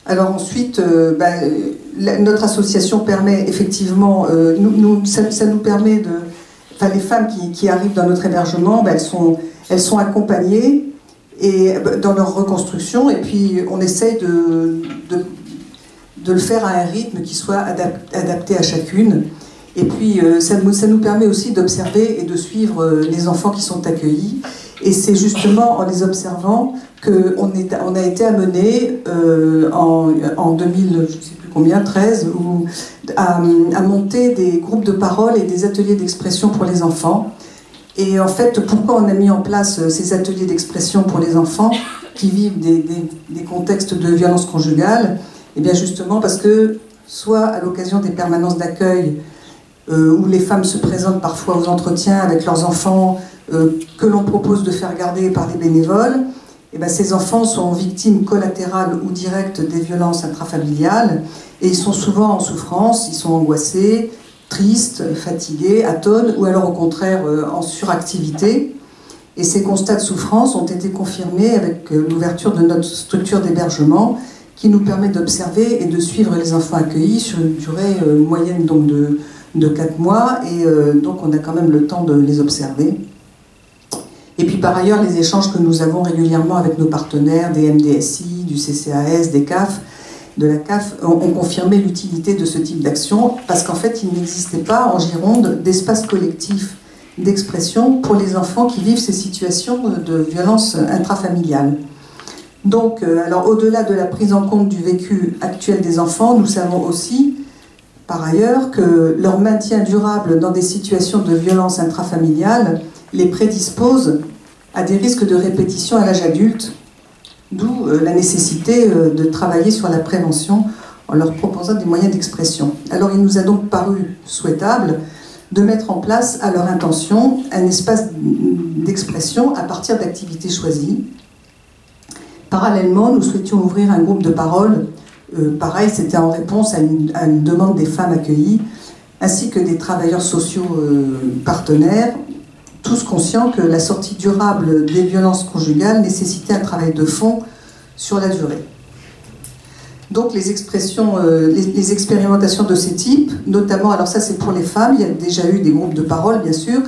Alors ensuite, notre association permet effectivement, ça nous permet de... Enfin, les femmes qui arrivent dans notre hébergement, elles sont accompagnées dans leur reconstruction, et puis on essaye de le faire à un rythme qui soit adapté à chacune. Et puis ça nous permet aussi d'observer et de suivre les enfants qui sont accueillis. Et c'est justement en les observant qu'on a été amené en 2000, je ne sais plus combien, 13, à monter des groupes de parole et des ateliers d'expression pour les enfants. Et en fait, pourquoi on a mis en place ces ateliers d'expression pour les enfants qui vivent des contextes de violence conjugale? Eh bien justement parce que, soit à l'occasion des permanences d'accueil, où les femmes se présentent parfois aux entretiens avec leurs enfants, que l'on propose de faire garder par les bénévoles, et bien ces enfants sont victimes collatérales ou directes des violences intrafamiliales, et ils sont souvent en souffrance, ils sont angoissés, tristes, fatigués, atones, ou alors au contraire en suractivité. Et ces constats de souffrance ont été confirmés avec l'ouverture de notre structure d'hébergement, qui nous permet d'observer et de suivre les enfants accueillis sur une durée moyenne donc de 4 mois, et donc on a quand même le temps de les observer. Et puis par ailleurs, les échanges que nous avons régulièrement avec nos partenaires, des MDSI, du CCAS, des CAF, de la CAF, ont confirmé l'utilité de ce type d'action, parce qu'en fait, il n'existait pas en Gironde d'espace collectif d'expression pour les enfants qui vivent ces situations de violence intrafamiliale. Donc, alors au-delà de la prise en compte du vécu actuel des enfants, nous savons aussi, par ailleurs, que leur maintien durable dans des situations de violence intrafamiliale les prédispose à des risques de répétition à l'âge adulte, d'où la nécessité de travailler sur la prévention en leur proposant des moyens d'expression. Alors il nous a donc paru souhaitable de mettre en place, à leur intention, un espace d'expression à partir d'activités choisies. Parallèlement, nous souhaitions ouvrir un groupe de parole. Pareil, c'était en réponse à une demande des femmes accueillies, ainsi que des travailleurs sociaux partenaires, tous conscients que la sortie durable des violences conjugales nécessitait un travail de fond sur la durée. Donc les expérimentations de ces types, notamment, alors ça c'est pour les femmes, il y a déjà eu des groupes de parole bien sûr,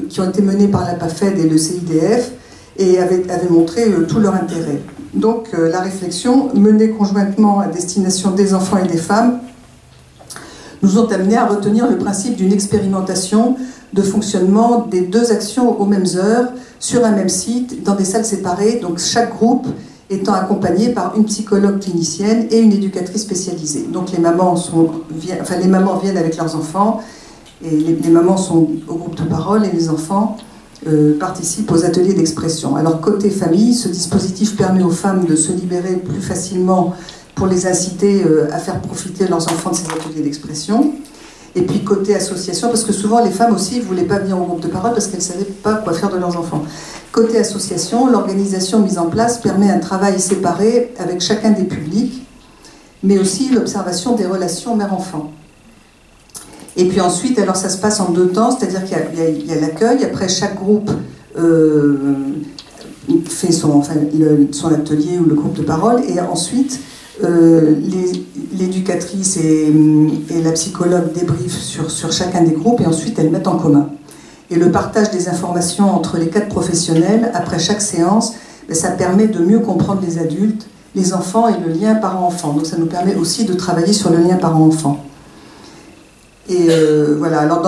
qui ont été menés par la PAFED et le CIDF, et avaient montré tout leur intérêt. Donc la réflexion menée conjointement à destination des enfants et des femmes nous ont amenés à retenir le principe d'une expérimentation de fonctionnement des 2 actions aux mêmes heures, sur un même site, dans des salles séparées, donc chaque groupe étant accompagné par une psychologue clinicienne et une éducatrice spécialisée. Donc les mamans viennent avec leurs enfants, et les mamans sont au groupe de parole, et les enfants participent aux ateliers d'expression. Alors côté famille, ce dispositif permet aux femmes de se libérer plus facilement pour les inciter à faire profiter leurs enfants de ces ateliers d'expression. Et puis côté association, parce que souvent les femmes aussi ne voulaient pas venir au groupe de parole parce qu'elles ne savaient pas quoi faire de leurs enfants. Côté association, l'organisation mise en place permet un travail séparé avec chacun des publics, mais aussi l'observation des relations mère-enfant. Et puis ensuite, alors ça se passe en 2 temps, c'est-à-dire qu'il y a l'accueil, après chaque groupe fait son atelier ou le groupe de parole, et ensuite l'éducatrice et la psychologue débriefent sur chacun des groupes, et ensuite elles mettent en commun. Et le partage des informations entre les 4 professionnels après chaque séance, ça permet de mieux comprendre les adultes, les enfants et le lien parent-enfant. Donc ça nous permet aussi de travailler sur le lien parent-enfant. Et voilà, alors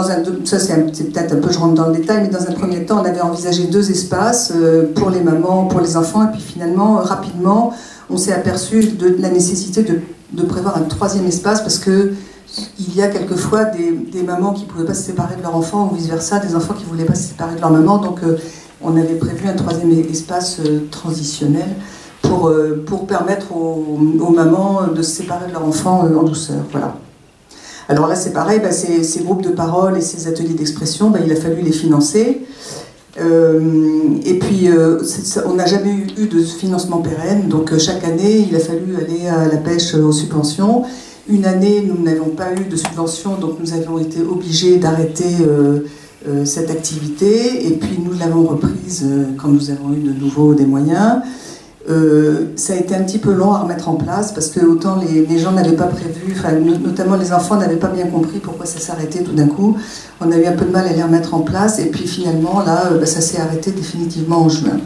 ça c'est peut-être un peu, je rentre dans le détail, mais dans un premier temps on avait envisagé 2 espaces pour les mamans, pour les enfants, et puis finalement rapidement on s'est aperçu de la nécessité de prévoir un 3e espace, parce que il y a quelquefois des mamans qui ne pouvaient pas se séparer de leur enfant, ou vice-versa, des enfants qui ne voulaient pas se séparer de leur maman, donc on avait prévu un 3e espace transitionnel pour permettre aux mamans de se séparer de leur enfant en douceur. Voilà. Alors là c'est pareil, ces groupes de parole et ces ateliers d'expression, il a fallu les financer. Et puis on n'a jamais eu de financement pérenne, donc chaque année il a fallu aller à la pêche aux subventions. Une année nous n'avons pas eu de subvention, donc nous avons été obligés d'arrêter cette activité, et puis nous l'avons reprise quand nous avons eu de nouveau des moyens. Ça a été un petit peu long à remettre en place, parce que autant les gens n'avaient pas prévu, notamment les enfants n'avaient pas bien compris pourquoi ça s'arrêtait tout d'un coup. On a eu un peu de mal à les remettre en place, et puis finalement là ça s'est arrêté définitivement en juin,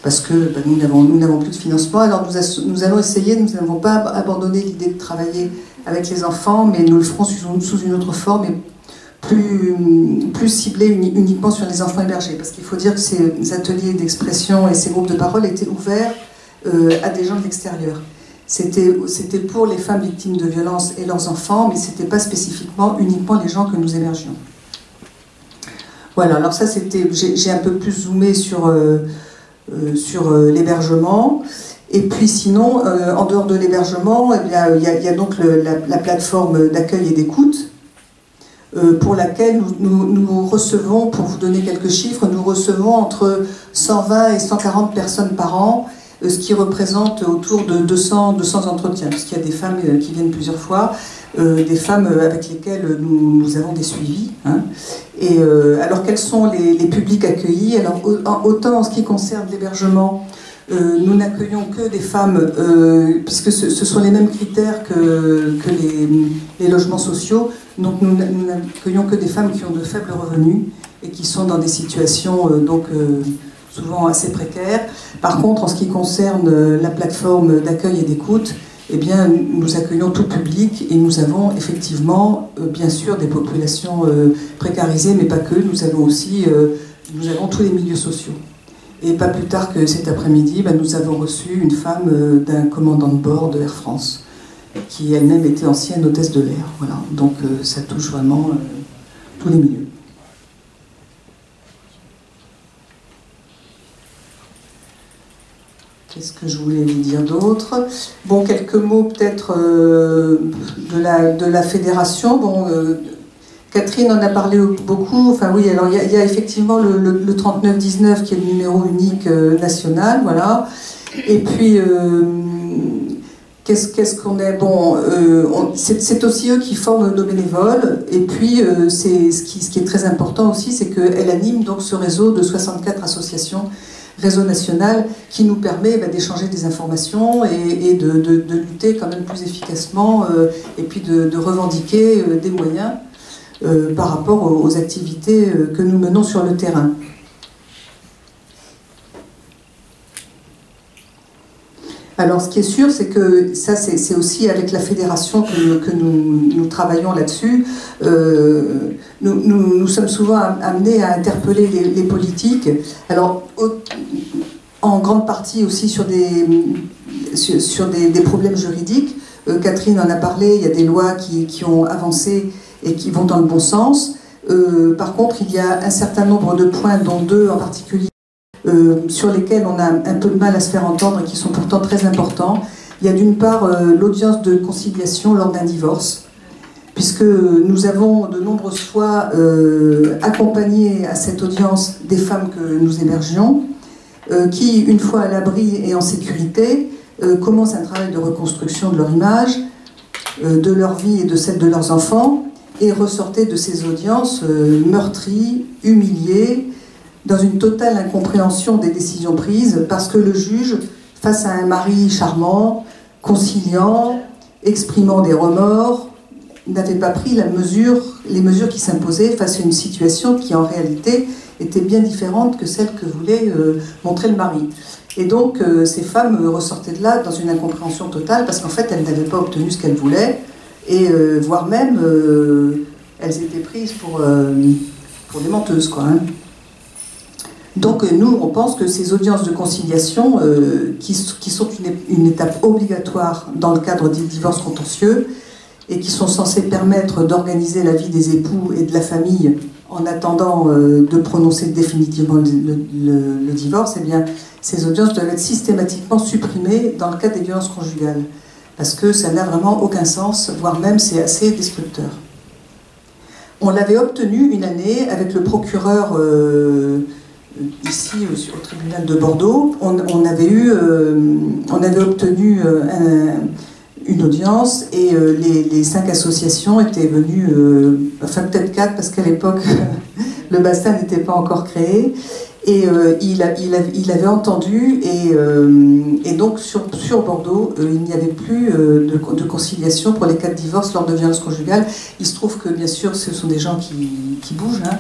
parce que nous n'avons plus de financement. Alors nous allons essayer, nous n'avons pas abandonné l'idée de travailler avec les enfants, mais nous le ferons sous une autre forme, et plus ciblée uniquement sur les enfants hébergés, parce qu'il faut dire que ces ateliers d'expression et ces groupes de parole étaient ouverts à des gens de l'extérieur. C'était pour les femmes victimes de violences et leurs enfants, mais ce n'était pas spécifiquement uniquement les gens que nous hébergions. Voilà, alors ça j'ai un peu plus zoomé sur l'hébergement. Et puis sinon, en dehors de l'hébergement, il y a donc la plateforme d'accueil et d'écoute, pour laquelle nous recevons, pour vous donner quelques chiffres, nous recevons entre 120 et 140 personnes par an, ce qui représente autour de 200 entretiens, puisqu'il y a des femmes qui viennent plusieurs fois, des femmes avec lesquelles nous avons des suivis. Hein. Et alors quels sont les publics accueillis? Alors autant en ce qui concerne l'hébergement, Nous n'accueillons que des femmes, puisque ce sont les mêmes critères que les logements sociaux. Donc nous n'accueillons que des femmes qui ont de faibles revenus et qui sont dans des situations souvent assez précaires. Par contre, en ce qui concerne la plateforme d'accueil et d'écoute, eh bien, nous accueillons tout public et nous avons effectivement, bien sûr, des populations précarisées, mais pas que. Nous avons tous les milieux sociaux. Et pas plus tard que cet après-midi, nous avons reçu une femme d'un commandant de bord de Air France, qui elle-même était ancienne hôtesse de l'air. Voilà. Donc ça touche vraiment tous les milieux. Qu'est-ce que je voulais vous dire d'autre? Bon, quelques mots peut-être de la fédération. Bon, Catherine en a parlé beaucoup. Enfin oui, alors il y a effectivement le 3919 qui est le numéro unique national, voilà. Et puis qu'est-ce qu'on est? Bon, c'est aussi eux qui forment nos bénévoles. Et puis ce qui est très important aussi, c'est qu'elle anime donc ce réseau de 64 associations, réseau national, qui nous permet d'échanger des informations et de lutter quand même plus efficacement et puis de revendiquer des moyens par rapport aux activités que nous menons sur le terrain. Alors ce qui est sûr, c'est que ça c'est aussi avec la fédération que nous travaillons là-dessus. Nous sommes souvent amenés à interpeller les politiques. Alors en grande partie aussi sur des problèmes juridiques. Catherine en a parlé, il y a des lois qui ont avancé et qui vont dans le bon sens. Par contre, il y a un certain nombre de points, dont deux en particulier, sur lesquels on a un peu de mal à se faire entendre et qui sont pourtant très importants. Il y a d'une part l'audience de conciliation lors d'un divorce, puisque nous avons de nombreuses fois accompagné à cette audience des femmes que nous hébergions, qui, une fois à l'abri et en sécurité, commencent un travail de reconstruction de leur image, de leur vie et de celle de leurs enfants, et ressortaient de ces audiences meurtries, humiliées, dans une totale incompréhension des décisions prises, parce que le juge, face à un mari charmant, conciliant, exprimant des remords, n'avait pas pris les mesures qui s'imposaient face à une situation qui en réalité était bien différente que celle que voulait montrer le mari. Et donc ces femmes ressortaient de là dans une incompréhension totale, parce qu'en fait elles n'avaient pas obtenu ce qu'elles voulaient, et voire même elles étaient prises pour des menteuses, quoi, hein. Donc nous, on pense que ces audiences de conciliation, qui sont une étape obligatoire dans le cadre des divorces contentieux, et qui sont censées permettre d'organiser la vie des époux et de la famille en attendant de prononcer définitivement le divorce, eh bien, ces audiences doivent être systématiquement supprimées dans le cadre des violences conjugales, parce que ça n'a vraiment aucun sens, voire même c'est assez destructeur. On l'avait obtenu une année avec le procureur ici au tribunal de Bordeaux. On avait obtenu une audience, et les 5 associations étaient venues, enfin peut-être 4 parce qu'à l'époque le bassin n'était pas encore créé, et il avait entendu, et donc sur Bordeaux il n'y avait plus de conciliation pour les cas de divorce lors de violences conjugales. Il se trouve que bien sûr ce sont des gens qui bougent, hein,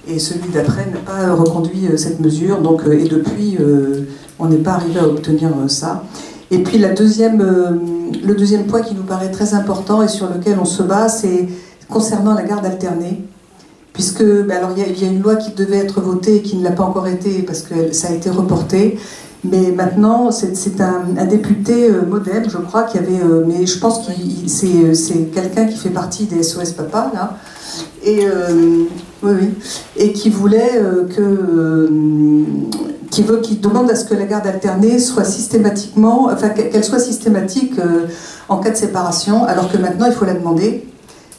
et celui d'après n'a pas reconduit cette mesure, donc, et depuis on n'est pas arrivé à obtenir ça. Et puis le deuxième point qui nous paraît très important et sur lequel on se bat, c'est concernant la garde alternée, puisque alors il y a une loi qui devait être votée et qui ne l'a pas encore été parce que ça a été reporté, mais maintenant c'est un député MoDem, je crois, qui avait, mais je pense que c'est quelqu'un qui fait partie des SOS Papa là, et oui, et qui voulait qui demande à ce que la garde alternée soit systématiquement, enfin qu'elle soit systématique en cas de séparation, alors que maintenant il faut la demander.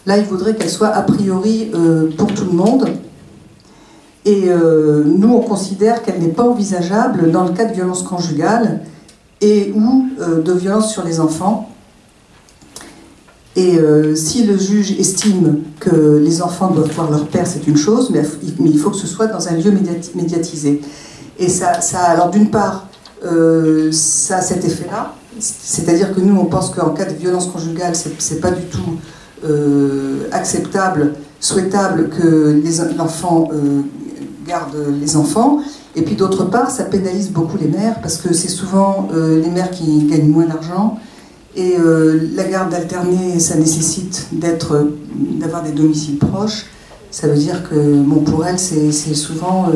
Là, il voudrait qu'elle soit a priori pour tout le monde. Et nous, on considère qu'elle n'est pas envisageable dans le cas de violences conjugales et ou de violences sur les enfants. Et si le juge estime que les enfants doivent voir leur père, c'est une chose, mais il faut que ce soit dans un lieu médiatisé. Et ça alors d'une part, ça a cet effet-là. C'est-à-dire que nous, on pense qu'en cas de violence conjugale, c'est pas du tout acceptable, souhaitable que l'enfant garde les enfants. Et puis d'autre part, ça pénalise beaucoup les mères, parce que c'est souvent les mères qui gagnent moins d'argent. Et la garde alternée, ça nécessite d'avoir des domiciles proches. Ça veut dire que bon, pour elles, c'est souvent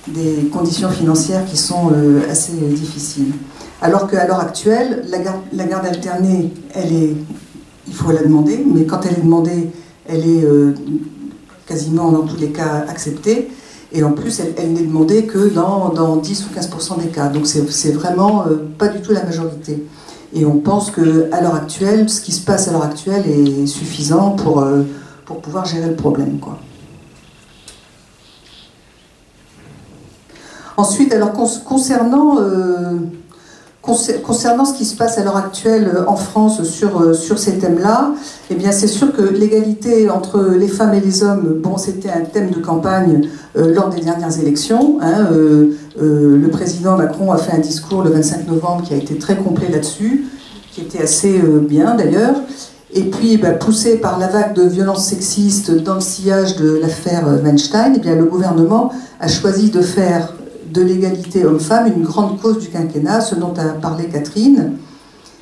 des conditions financières qui sont assez difficiles. Alors qu'à l'heure actuelle, la garde alternée, il faut la demander, mais quand elle est demandée, elle est quasiment dans tous les cas acceptée. Et en plus, elle n'est demandée que dans 10 ou 15% des cas. Donc c'est vraiment pas du tout la majorité. Et on pense qu'à l'heure actuelle, ce qui se passe à l'heure actuelle est suffisant pour pouvoir gérer le problème, quoi. Ensuite, alors concernant ce qui se passe à l'heure actuelle en France sur ces thèmes-là, eh bien c'est sûr que l'égalité entre les femmes et les hommes, bon, c'était un thème de campagne lors des dernières élections. Hein, le président Macron a fait un discours le 25 novembre qui a été très complet là-dessus, qui était assez bien d'ailleurs. Et puis, poussé par la vague de violences sexistes dans le sillage de l'affaire Weinstein, eh bien, le gouvernement a choisi de faire de l'égalité homme-femme une grande cause du quinquennat, ce dont a parlé Catherine,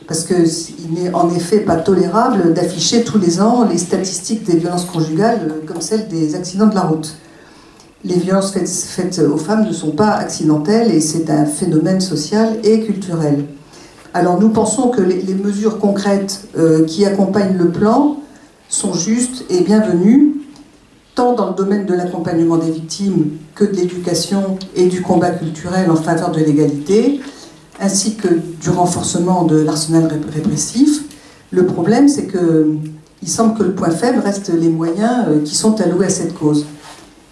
parce qu'il n'est en effet pas tolérable d'afficher tous les ans les statistiques des violences conjugales comme celles des accidents de la route. Les violences faites aux femmes ne sont pas accidentelles et c'est un phénomène social et culturel. Alors nous pensons que les mesures concrètes qui accompagnent le plan sont justes et bienvenues, tant dans le domaine de l'accompagnement des victimes que de l'éducation et du combat culturel en faveur de l'égalité, ainsi que du renforcement de l'arsenal répressif. Le problème, c'est qu'il semble que le point faible reste les moyens qui sont alloués à cette cause.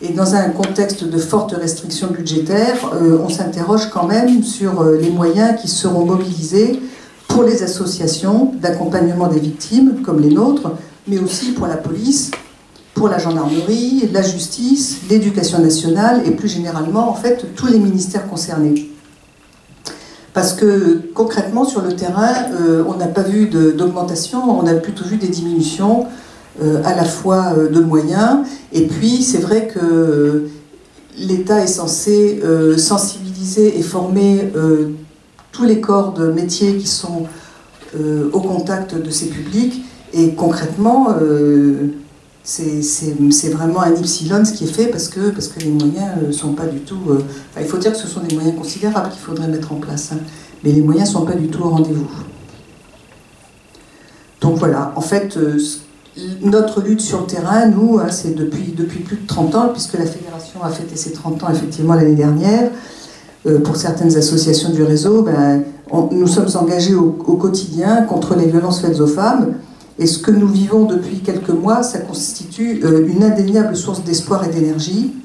Et dans un contexte de fortes restrictions budgétaires, on s'interroge quand même sur les moyens qui seront mobilisés pour les associations d'accompagnement des victimes, comme les nôtres, mais aussi pour la police, pour la gendarmerie, la justice, l'éducation nationale et plus généralement, en fait, tous les ministères concernés. Parce que concrètement, sur le terrain, on n'a pas vu d'augmentation, on a plutôt vu des diminutions, à la fois de moyens, et puis c'est vrai que l'État est censé sensibiliser et former tous les corps de métiers qui sont au contact de ces publics, et concrètement, c'est vraiment un ipsilon ce qui est fait parce que les moyens ne sont pas du tout... il faut dire que ce sont des moyens considérables qu'il faudrait mettre en place, hein, mais les moyens ne sont pas du tout au rendez-vous. Donc voilà, en fait, notre lutte sur le terrain, nous, hein, c'est depuis plus de 30 ans, puisque la Fédération a fêté ses 30 ans effectivement l'année dernière. Pour certaines associations du réseau, nous sommes engagés au quotidien contre les violences faites aux femmes. Et ce que nous vivons depuis quelques mois, ça constitue une indéniable source d'espoir et d'énergie.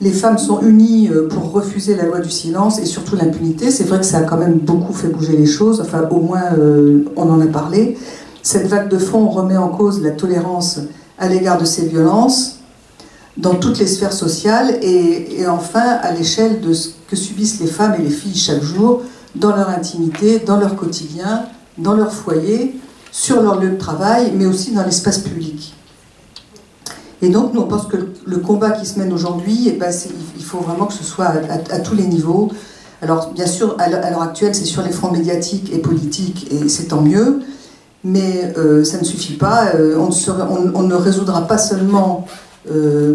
Les femmes sont unies pour refuser la loi du silence et surtout l'impunité. C'est vrai que ça a quand même beaucoup fait bouger les choses, enfin au moins on en a parlé. Cette vague de fond remet en cause la tolérance à l'égard de ces violences dans toutes les sphères sociales et enfin à l'échelle de ce que subissent les femmes et les filles chaque jour dans leur intimité, dans leur quotidien, dans leur foyer, sur leur lieu de travail, mais aussi dans l'espace public. Et donc, nous, on pense que le combat qui se mène aujourd'hui, il faut vraiment que ce soit à tous les niveaux. Alors, bien sûr, à l'heure actuelle, c'est sur les fronts médiatiques et politiques, et c'est tant mieux, mais ça ne suffit pas. On ne résoudra pas seulement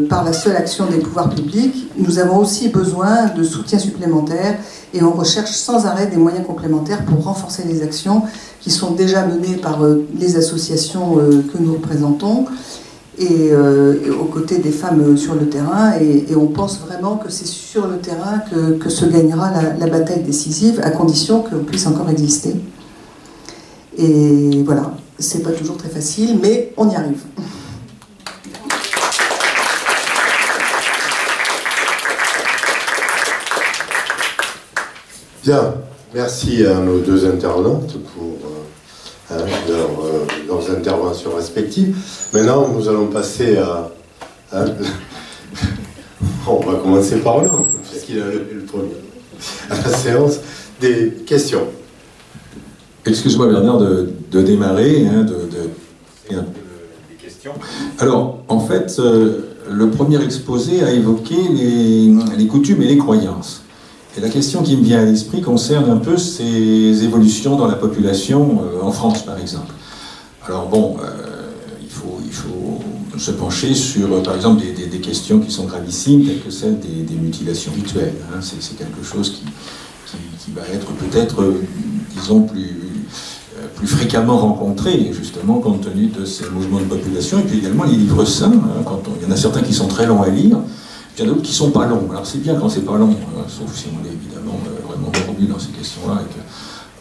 par la seule action des pouvoirs publics. Nous avons aussi besoin de soutien supplémentaire, et on recherche sans arrêt des moyens complémentaires pour renforcer les actions qui sont déjà menées par les associations que nous représentons et aux côtés des femmes sur le terrain. Et on pense vraiment que c'est sur le terrain que se gagnera la bataille décisive, à condition qu'on puisse encore exister. Et voilà, c'est pas toujours très facile, mais on y arrive. Bien, merci à nos deux intervenantes pour leurs interventions respectives. Maintenant, nous allons passer à... on va commencer par l'homme, puisqu'il a le premier. à la séance des questions. Excuse-moi Bernard de démarrer, hein, un peu les questions. Alors, en fait, le premier exposé a évoqué les coutumes et les croyances. Et la question qui me vient à l'esprit concerne un peu ces évolutions dans la population, en France par exemple. Alors bon, il faut se pencher sur, par exemple, des questions qui sont gravissimes, telles que celle des mutilations rituelles. Hein. C'est quelque chose qui va être peut-être, disons, plus fréquemment rencontré, justement, compte tenu de ces mouvements de population. Et puis également les livres saints, hein, il y en a certains qui sont très longs à lire, puis il y en a d'autres qui sont pas longs. Alors c'est bien quand c'est pas long, sauf si on est évidemment vraiment mordu dans ces questions-là, et que,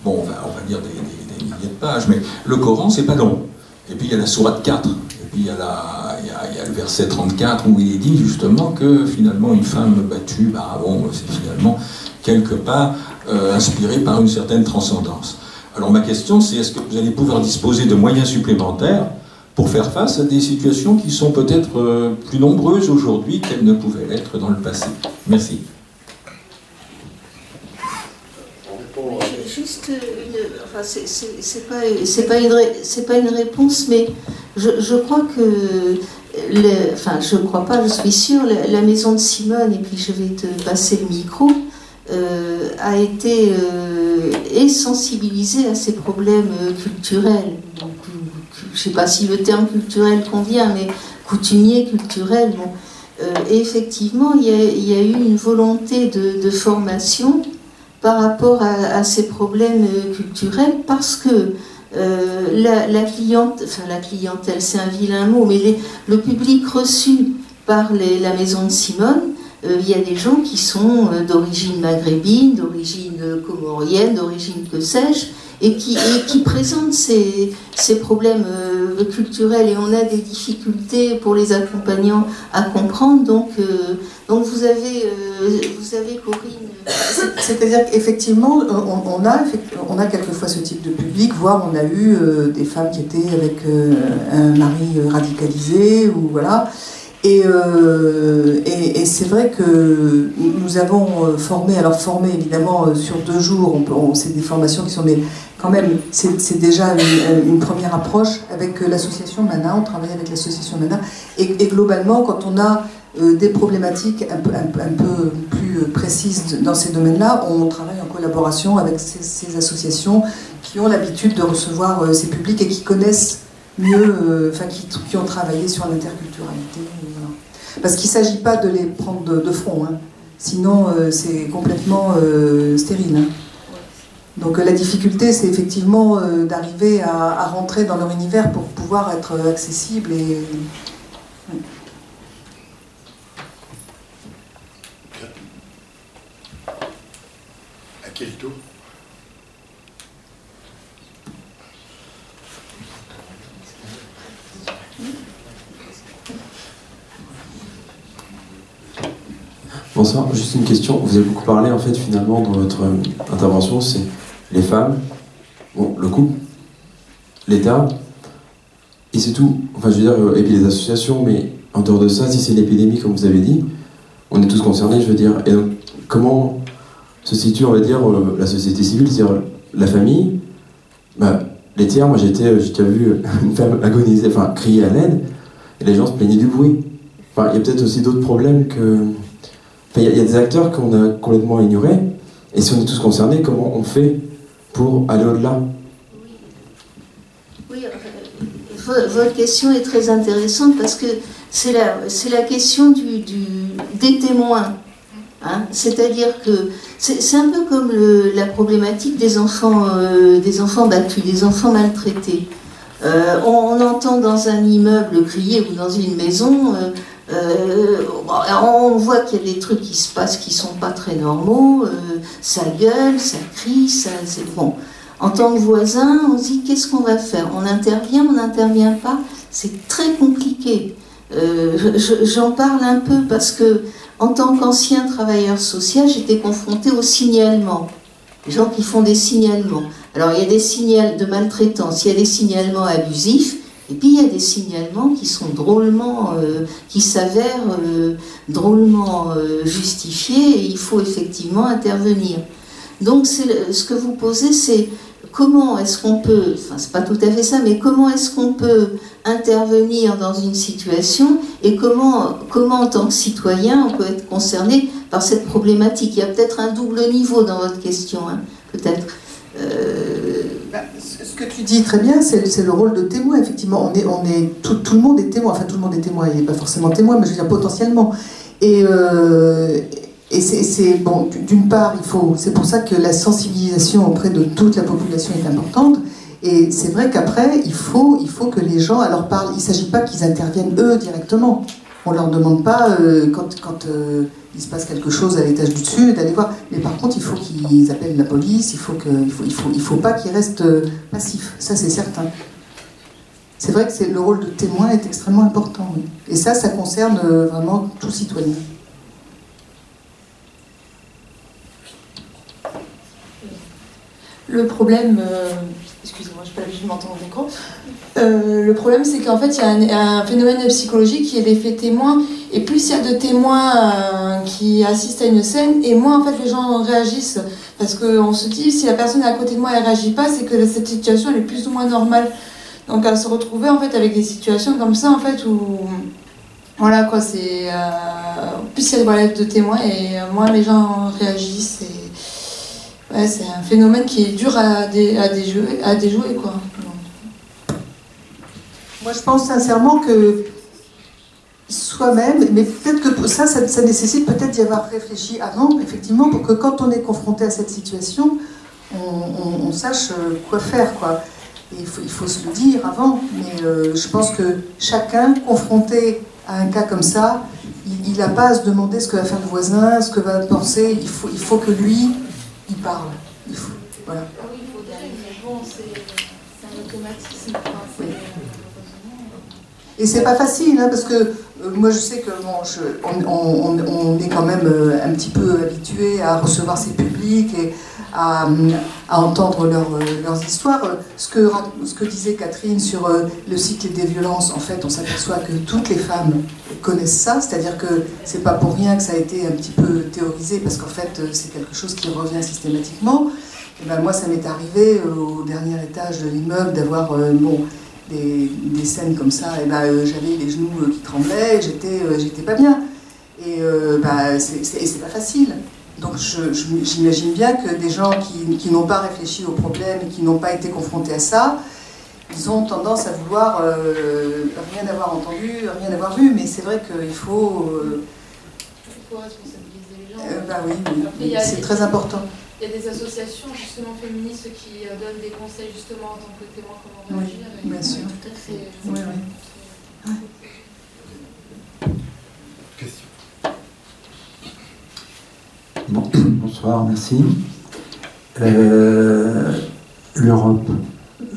bon, on va lire des milliers de pages, mais le Coran, c'est pas long. Et puis il y a la sourate 4, et puis il y a le verset 34, où il est dit justement que finalement une femme battue, c'est finalement quelque part inspiré par une certaine transcendance. Alors ma question, c'est est-ce que vous allez pouvoir disposer de moyens supplémentaires pour faire face à des situations qui sont peut-être plus nombreuses aujourd'hui qu'elles ne pouvaient l'être dans le passé? Merci. Juste c'est pas une réponse, mais je crois que, je crois pas, je suis sûre, la maison de Simone, et puis je vais te passer le micro, a été sensibilisée à ces problèmes culturels. Donc, je ne sais pas si le terme culturel convient, mais coutumier, culturel. Bon. Et effectivement, il y a eu une volonté de formation par rapport à ces problèmes culturels, parce que la clientèle, c'est un vilain mot, mais le public reçu par la maison de Simone, il y a des gens qui sont d'origine maghrébine, d'origine comorienne, d'origine que sais-je, et qui présentent ces problèmes culturels, et on a des difficultés pour les accompagnants à comprendre. Donc vous avez Corinne. C'est-à-dire qu'effectivement, on a quelquefois ce type de public, voire on a eu des femmes qui étaient avec un mari radicalisé, ou voilà. Et c'est vrai que nous avons formé évidemment sur 2 jours, c'est des formations qui sont quand même, c'est déjà une première approche avec l'association MANA, on travaille avec l'association MANA, et globalement quand on a des problématiques un peu plus précises dans ces domaines-là, on travaille en collaboration avec ces associations qui ont l'habitude de recevoir ces publics et qui connaissent mieux, qui ont travaillé sur l'interculturalité. Voilà. Parce qu'il ne s'agit pas de les prendre de front, hein. Sinon c'est complètement stérile. Hein. Donc la difficulté, c'est effectivement d'arriver à rentrer dans leur univers pour pouvoir être accessible et... Ouais. À quel tour ? Bonsoir, juste une question. Vous avez beaucoup parlé en fait finalement dans votre intervention, c'est les femmes, bon, le couple, l'État, et c'est tout. Enfin je veux dire, et puis les associations, mais en dehors de ça, si c'est l'épidémie comme vous avez dit, on est tous concernés, je veux dire. Et donc comment se situe, on va dire, la société civile, c'est-à-dire la famille, les tiers, moi j'ai déjà vu une femme agoniser, enfin crier à l'aide, et les gens se plaignaient du bruit. Enfin, il y a peut-être aussi d'autres problèmes que... Enfin, il y a des acteurs qu'on a complètement ignorés, et si on est tous concernés, comment on fait pour aller au-delà? Oui, votre question est très intéressante parce que c'est la question des témoins. Hein, c'est-à-dire que c'est un peu comme la problématique des enfants battus, des enfants maltraités. On entend dans un immeuble crier ou dans une maison... on voit qu'il y a des trucs qui se passent qui sont pas très normaux, ça gueule, ça crie, c'est bon. En tant que voisin, on se dit qu'est-ce qu'on va faire? On intervient, on n'intervient pas? C'est très compliqué. J'en parle un peu parce que en tant qu'ancien travailleur social, j'étais confrontée au signalement. Les gens qui font des signalements. Alors il y a des signaux de maltraitance, il y a des signalements abusifs, Et puis il y a des signalements qui sont drôlement, qui s'avèrent drôlement justifiés, et il faut effectivement intervenir. Donc ce que vous posez, c'est comment est-ce qu'on peut, enfin c'est pas tout à fait ça, mais comment est-ce qu'on peut intervenir dans une situation, et comment en tant que citoyen on peut être concerné par cette problématique. Il y a peut-être un double niveau dans votre question, hein, peut-être. Ce que tu dis très bien, c'est le rôle de témoin, effectivement. Tout le monde est témoin, enfin tout le monde est témoin, il n'est pas forcément témoin, mais je veux dire potentiellement. Et c'est bon, d'une part, c'est pour ça que la sensibilisation auprès de toute la population est importante. Et c'est vrai qu'après, il faut que les gens alors parlent. Il ne s'agit pas qu'ils interviennent eux directement. On ne leur demande pas, quand il se passe quelque chose à l'étage du dessus, d'aller voir. Mais par contre, il faut qu'ils appellent la police, il faut pas qu'ils restent passifs. Ça, c'est certain. C'est vrai que le rôle de témoin est extrêmement important. Oui. Et ça concerne vraiment tout citoyen. Le problème, excusez-moi, je n'ai pas l'habitude de m'entendre au micro. Le problème, c'est qu'en fait, il y a un phénomène psychologique qui est l'effet témoin. Et plus il y a de témoins qui assistent à une scène, et moins en fait les gens réagissent. Parce qu'on se dit, si la personne est à côté de moi et elle ne réagit pas, c'est que cette situation elle est plus ou moins normale. Donc à se retrouver en fait avec des situations comme ça, en fait, où voilà quoi, c'est plus il y a de témoins et moins les gens réagissent. Et ouais, c'est un phénomène qui est dur à déjouer quoi. Moi, je pense sincèrement que soi-même, mais peut-être que ça nécessite peut-être d'y avoir réfléchi avant, effectivement, pour que quand on est confronté à cette situation, on sache quoi faire, quoi. Et il faut se le dire avant, mais je pense que chacun, confronté à un cas comme ça, il n'a pas à se demander ce que va faire le voisin, ce que va penser, il faut que lui, il parle. Voilà. Oui, il faut bon, c'est un automatisme. Oui. Et c'est pas facile, hein, parce que moi je sais que on est quand même un petit peu habitué à recevoir ces publics et à entendre leurs histoires. Ce que disait Catherine sur le cycle des violences, en fait, on s'aperçoit que toutes les femmes connaissent ça, c'est-à-dire que c'est pas pour rien que ça a été un petit peu théorisé, parce qu'en fait c'est quelque chose qui revient systématiquement. Et ben, moi ça m'est arrivé au dernier étage de l'immeuble d'avoir des scènes comme ça, et j'avais les genoux qui tremblaient, j'étais pas bien. Et c'est pas facile. Donc j'imagine bien que des gens qui n'ont pas réfléchi au problème et qui n'ont pas été confrontés à ça, ils ont tendance à vouloir rien avoir entendu, rien avoir vu, mais c'est vrai qu'il faut... Il faut responsabiliser les gens. Oui, c'est très important. Il y a des associations justement féministes qui donnent des conseils justement en tant que témoin comment réagir. Oui, bien sûr. Tout à fait. Oui. Question. Bon, bonsoir, merci. L'Europe,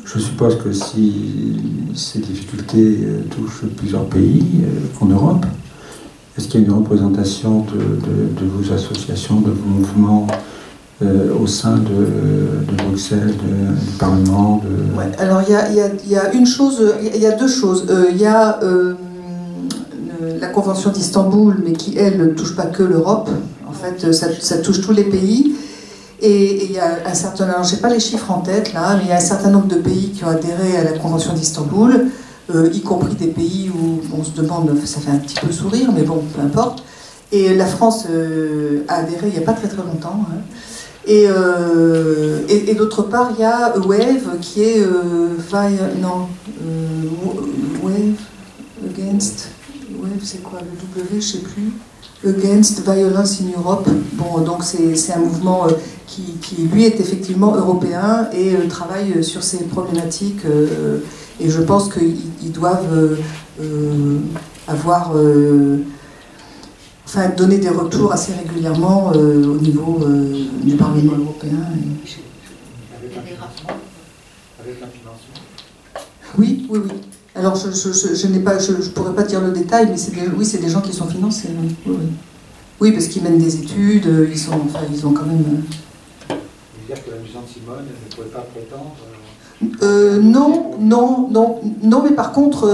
je suppose que si ces difficultés touchent plusieurs pays en Europe, est-ce qu'il y a une représentation de vos associations, de vos mouvements au sein de Bruxelles, du Parlement Ouais, alors il y a une chose, il y a deux choses. Il y a la Convention d'Istanbul, mais qui, elle, ne touche pas que l'Europe. En fait, ça touche tous les pays. Et il y a un certain nombre, je n'ai pas les chiffres en tête là, mais il y a un certain nombre de pays qui ont adhéré à la Convention d'Istanbul, y compris des pays où on se demande, ça fait un petit peu sourire, mais bon, peu importe. Et la France a adhéré il n'y a pas très très longtemps. Hein. Et d'autre part, il y a WAVE qui est WAVE Against, WAVE c'est quoi le W, je sais plus, Against Violence in Europe. Bon, donc c'est un mouvement qui lui est effectivement européen et travaille sur ces problématiques. Et je pense qu'ils doivent avoir... Enfin, donner des retours assez régulièrement au niveau du Parlement européen. Avec un financement. Oui. Alors, je pourrais pas dire le détail, mais c'est des gens qui sont financés. Oui, parce qu'ils mènent des études, ils ont quand même... Vous dire que la maison de Simone ne pourrait pas prétendre... Non, mais par contre,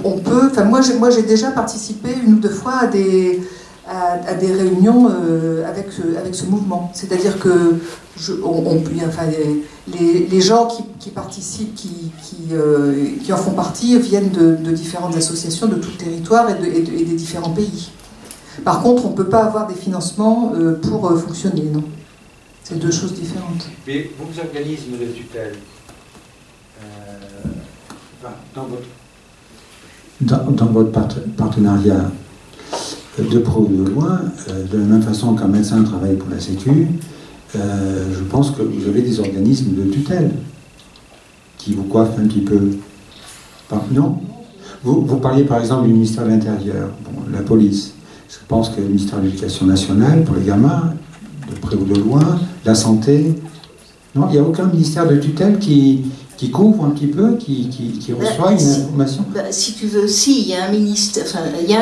on peut. Enfin, moi, j'ai déjà participé une ou deux fois à des réunions avec ce mouvement. C'est-à-dire que les gens qui participent, qui en font partie, viennent de différentes associations de tout le territoire et des différents pays. Par contre, on ne peut pas avoir des financements pour fonctionner, non. C'est deux choses différentes. Mais vos organismes de tutelle, dans votre partenariat de près ou de loin, de la même façon qu'un médecin travaille pour la Sécu, je pense que vous avez des organismes de tutelle qui vous coiffent un petit peu. Non ? Vous parliez par exemple du ministère de l'Intérieur, la police. Je pense que le ministère de l'Éducation nationale, pour les gamins, de près ou de loin, la santé. Non, il n'y a aucun ministère de tutelle qui couvre un petit peu, qui reçoit une information. Si tu veux, si, il y a un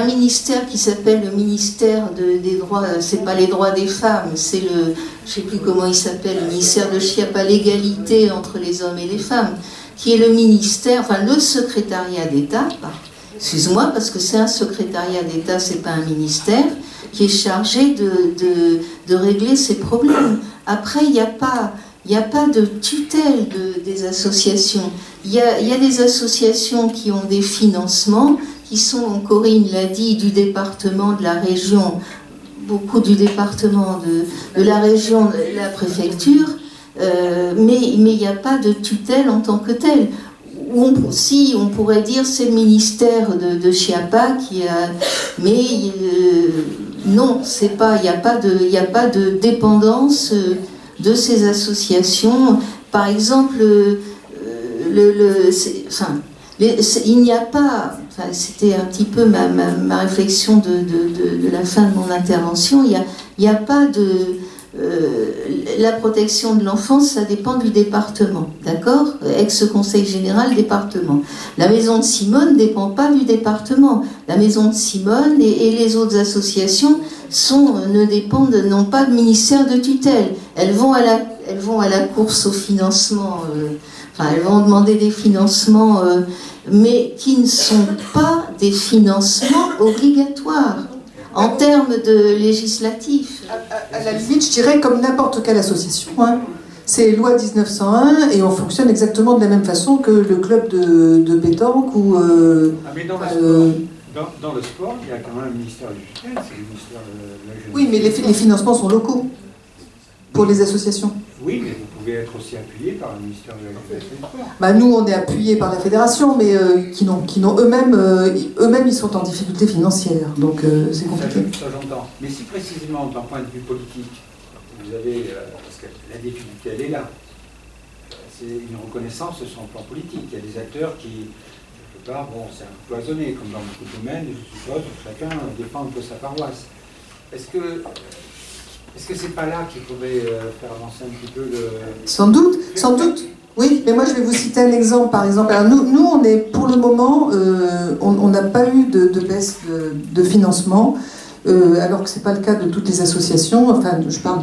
ministère qui s'appelle le ministère des droits, c'est pas les droits des femmes, c'est le, je sais plus comment il s'appelle, le ministère de Chiapa, l'égalité entre les hommes et les femmes, qui est le ministère, le secrétariat d'État, excuse-moi, parce que c'est un secrétariat d'État, c'est pas un ministère, qui est chargé de régler ces problèmes. Après, il n'y a pas de tutelle des associations. Il y a des associations qui ont des financements, qui sont, Corinne l'a dit, du département, de la région, beaucoup du département, de la région, de la préfecture, mais il n'y a pas de tutelle en tant que telle. Si, on pourrait dire c'est le ministère de Chiapa qui a... Mais non, c'est pas, il n'y a pas de dépendance de ces associations. Par exemple, il n'y a pas... C'était un petit peu ma réflexion de la fin de mon intervention. Il n'y a pas de... la protection de l'enfance, ça dépend du département, d'accord? Ex-conseil général, département. La maison de Simone ne dépend pas du département. La maison de Simone et les autres associations n'ont pas de ministère de tutelle. Elles vont à la course au financement, elles vont demander des financements, mais qui ne sont pas des financements obligatoires. En termes de législatif. À la limite, je dirais comme n'importe quelle association. Hein. C'est loi 1901 et on fonctionne exactement de la même façon que le club de pétanque ou... mais dans le sport, il y a quand même un ministère du tutelle, c'est le ministère de la jeunesse. Oui, mais les financements sont locaux pour les associations. Oui, mais vous pouvez être aussi appuyé par le ministère de la jeunesse et du sport. Nous, on est appuyés par la fédération, mais qui n'ont eux-mêmes, ils sont en difficulté financière, donc c'est compliqué. Ça j'entends. Mais si précisément, d'un point de vue politique, vous avez, parce que la difficulté, elle est là, c'est une reconnaissance sur le plan politique. Il y a des acteurs qui, quelque part, c'est un peu cloisonné, comme dans beaucoup de domaines, je suppose, chacun défend un peu sa paroisse. Est-ce que c'est pas là qu'il faudrait faire avancer un petit peu le... Sans doute. Oui, mais moi je vais vous citer un exemple, par exemple. Alors nous on est, pour le moment, on n'a pas eu de baisse de financement, alors que c'est pas le cas de toutes les associations, je parle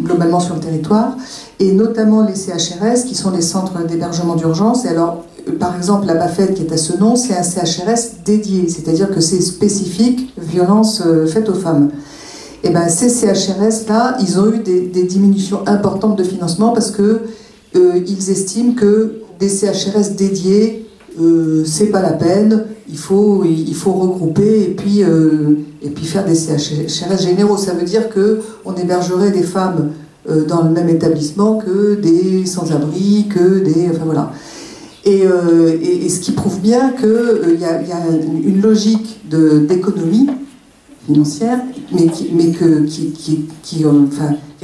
globalement sur le territoire, et notamment les CHRS, qui sont les centres d'hébergement d'urgence. Et alors, par exemple, la BAFED qui est à Senon, c'est un CHRS dédié, c'est-à-dire que c'est spécifique, violence faite aux femmes. Et ces CHRS-là, ils ont eu des diminutions importantes de financement parce que ils estiment que des CHRS dédiés, c'est pas la peine, il faut regrouper et puis faire des CHRS généraux. Ça veut dire qu'on hébergerait des femmes dans le même établissement que des sans-abri, que des... Enfin voilà. Et ce qui prouve bien qu'il y a une logique d'économie financière, mais qui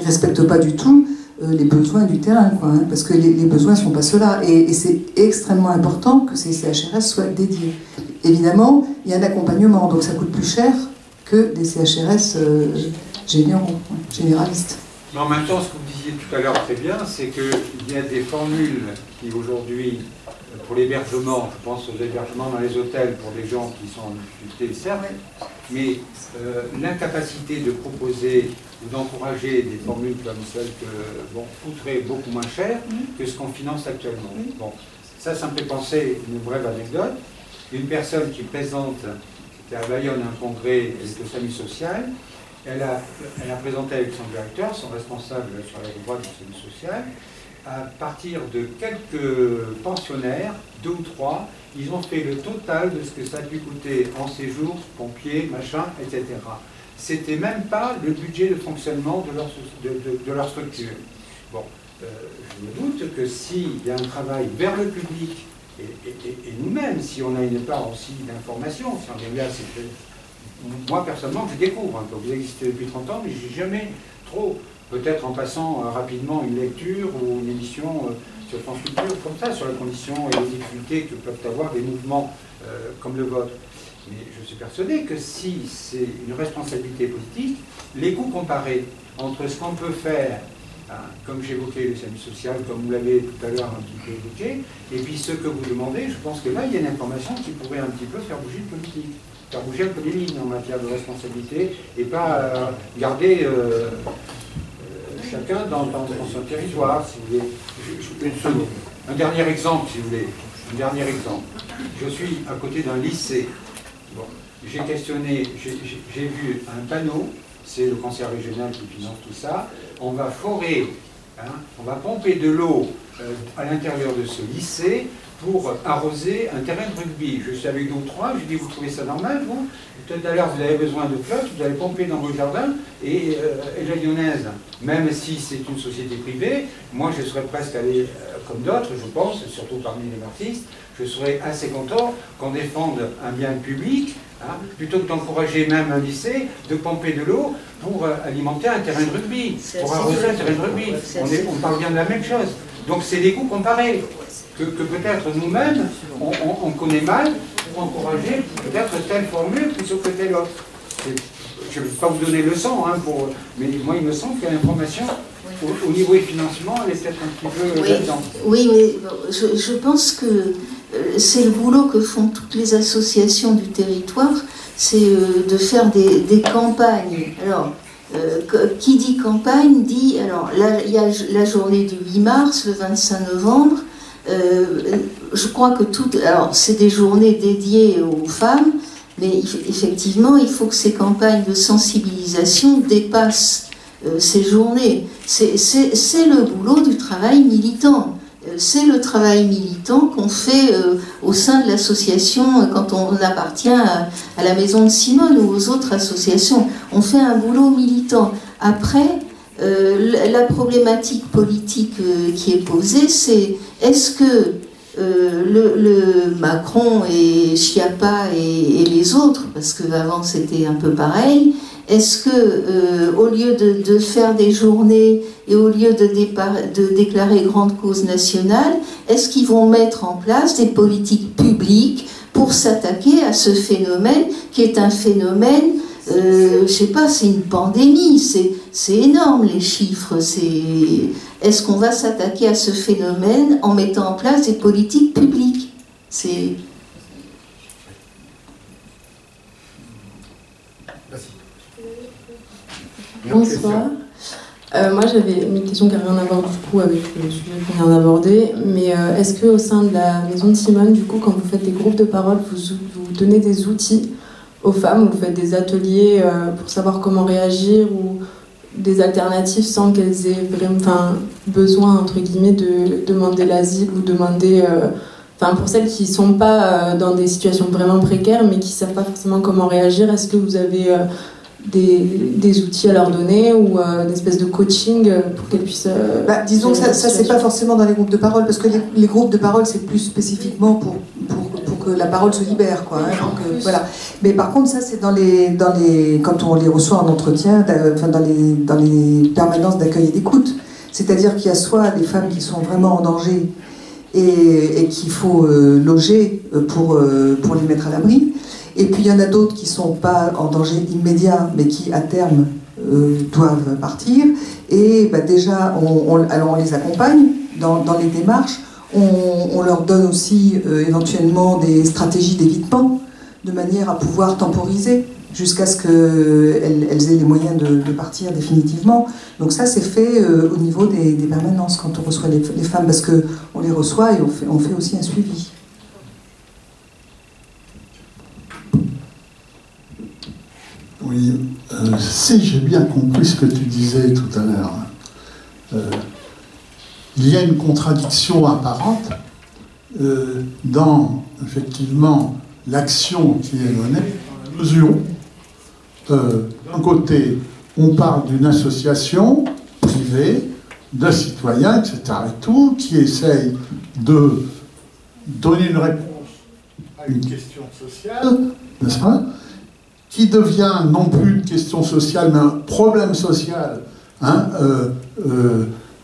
respecte pas du tout les besoins du terrain, parce que les besoins ne sont pas ceux-là. Et c'est extrêmement important que ces CHRS soient dédiés. Évidemment, il y a un accompagnement, donc ça coûte plus cher que des CHRS généralistes. Mais en même temps, ce que vous disiez tout à l'heure très bien, c'est qu'il y a des formules qui aujourd'hui, pour l'hébergement, je pense aux hébergements dans les hôtels pour les gens qui sont en difficulté, certes, mais l'incapacité de proposer ou d'encourager des formules comme celles que coûteraient beaucoup moins cher que ce qu'on finance actuellement. Bon, ça me fait penser une brève anecdote. Une personne qui présente, c'était à Bayonne, un congrès de SAMU social. Elle a présenté avec son directeur, son responsable sur la droite du SAMU social. À partir de quelques pensionnaires, 2 ou 3, ils ont fait le total de ce que ça a pu coûter en séjour, pompiers, machin, etc. C'était même pas le budget de fonctionnement de leur structure. Bon, je me doute que s'il y a un travail vers le public, et nous-mêmes, si on a une part aussi d'information, si on est là, c'est moi personnellement je découvre un peu. Vous existez depuis 30 ans, mais j'ai jamais trop, peut-être en passant rapidement une lecture ou une émission sur France Culture, comme ça, sur la condition et les difficultés que peuvent avoir des mouvements comme le vôtre. Mais je suis persuadé que si c'est une responsabilité politique, les coûts comparés entre ce qu'on peut faire, comme j'évoquais le SAMU social, comme vous l'avez tout à l'heure un petit peu évoqué, et puis ce que vous demandez, je pense que là, il y a une information qui pourrait un petit peu faire bouger le politique, faire bouger un peu les lignes en matière de responsabilité, et pas garder chacun dans son territoire, si vous voulez. Un dernier exemple, si vous voulez. Un dernier exemple. Je suis à côté d'un lycée. Bon, j'ai questionné, j'ai vu un panneau, c'est le conseil régional qui finance tout ça. On va forer, on va pomper de l'eau à l'intérieur de ce lycée pour arroser un terrain de rugby. Je suis avec 2 ou 3, je dis, vous trouvez ça normal, vous? Tout à l'heure, vous avez besoin de flotte, vous allez pomper dans vos jardins, et la Lyonnaise, même si c'est une société privée, moi je serais presque allé, comme d'autres, je pense, surtout parmi les artistes, je serais assez content qu'on défende un bien public, plutôt que d'encourager même un lycée de pomper de l'eau pour alimenter un terrain de rugby, pour arroser un terrain de rugby. On parle bien de la même chose. Donc c'est des coûts comparés que peut-être nous-mêmes, on connaît mal pour encourager peut-être telle formule plutôt que telle autre. Je ne vais pas vous donner le leçon, mais moi il me semble que l'information au niveau des financements, elle est peut-être un petit peu là-dedans. Oui, mais je pense que c'est le boulot que font toutes les associations du territoire, c'est de faire des campagnes. Alors, qui dit campagne dit, alors là, il y a la journée du 8 mars, le 25 novembre, je crois que alors c'est des journées dédiées aux femmes, mais effectivement, il faut que ces campagnes de sensibilisation dépassent ces journées. C'est le boulot du travail militant. C'est le travail militant qu'on fait au sein de l'association quand on appartient à la Maison de Simone ou aux autres associations. On fait un boulot militant. Après, la problématique politique qui est posée, c'est est-ce que le Macron et Schiappa et les autres, parce qu'avant c'était un peu pareil, est-ce que au lieu de faire des journées et au lieu de déclarer grande cause nationale, est-ce qu'ils vont mettre en place des politiques publiques pour s'attaquer à ce phénomène qui est un phénomène, je sais pas, c'est une pandémie, c'est énorme les chiffres, est-ce qu'on va s'attaquer à ce phénomène en mettant en place des politiques publiques? Bonsoir. Moi j'avais une question qui n'a rien à voir du coup avec le sujet qu'on vient d'aborder, mais est-ce qu'au sein de la Maison de Simone, du coup, quand vous faites des groupes de parole, vous donnez des outils aux femmes, vous faites des ateliers pour savoir comment réagir ou des alternatives sans qu'elles aient vraiment besoin, entre guillemets, de demander l'asile ou demander... pour celles qui ne sont pas dans des situations vraiment précaires mais qui ne savent pas forcément comment réagir, est-ce que vous avez... des outils à leur donner ou une espèce de coaching pour qu'elles puissent... disons que ça c'est pas forcément dans les groupes de parole, parce que les groupes de parole c'est plus spécifiquement pour que la parole se libère, quoi. Donc, voilà. Mais par contre ça c'est dans les quand on les reçoit en entretien, dans les permanences d'accueil et d'écoute. C'est-à-dire qu'il y a soit des femmes qui sont vraiment en danger et qu'il faut loger pour les mettre à l'abri. Et puis il y en a d'autres qui ne sont pas en danger immédiat, mais qui à terme doivent partir. Et déjà, alors on les accompagne dans les démarches. On leur donne aussi éventuellement des stratégies d'évitement, de manière à pouvoir temporiser jusqu'à ce qu'elles aient les moyens de partir définitivement. Donc ça, c'est fait au niveau des permanences, quand on reçoit les femmes, parce qu'on les reçoit et on fait aussi un suivi. Oui, si j'ai bien compris ce que tu disais tout à l'heure, il y a une contradiction apparente dans, effectivement, l'action qui est menée, dans la mesure où, d'un côté, on parle d'une association privée de citoyens, etc., et tout, qui essaye de donner une réponse à une question sociale, n'est-ce pas, qui devient non plus une question sociale, mais un problème social, hein,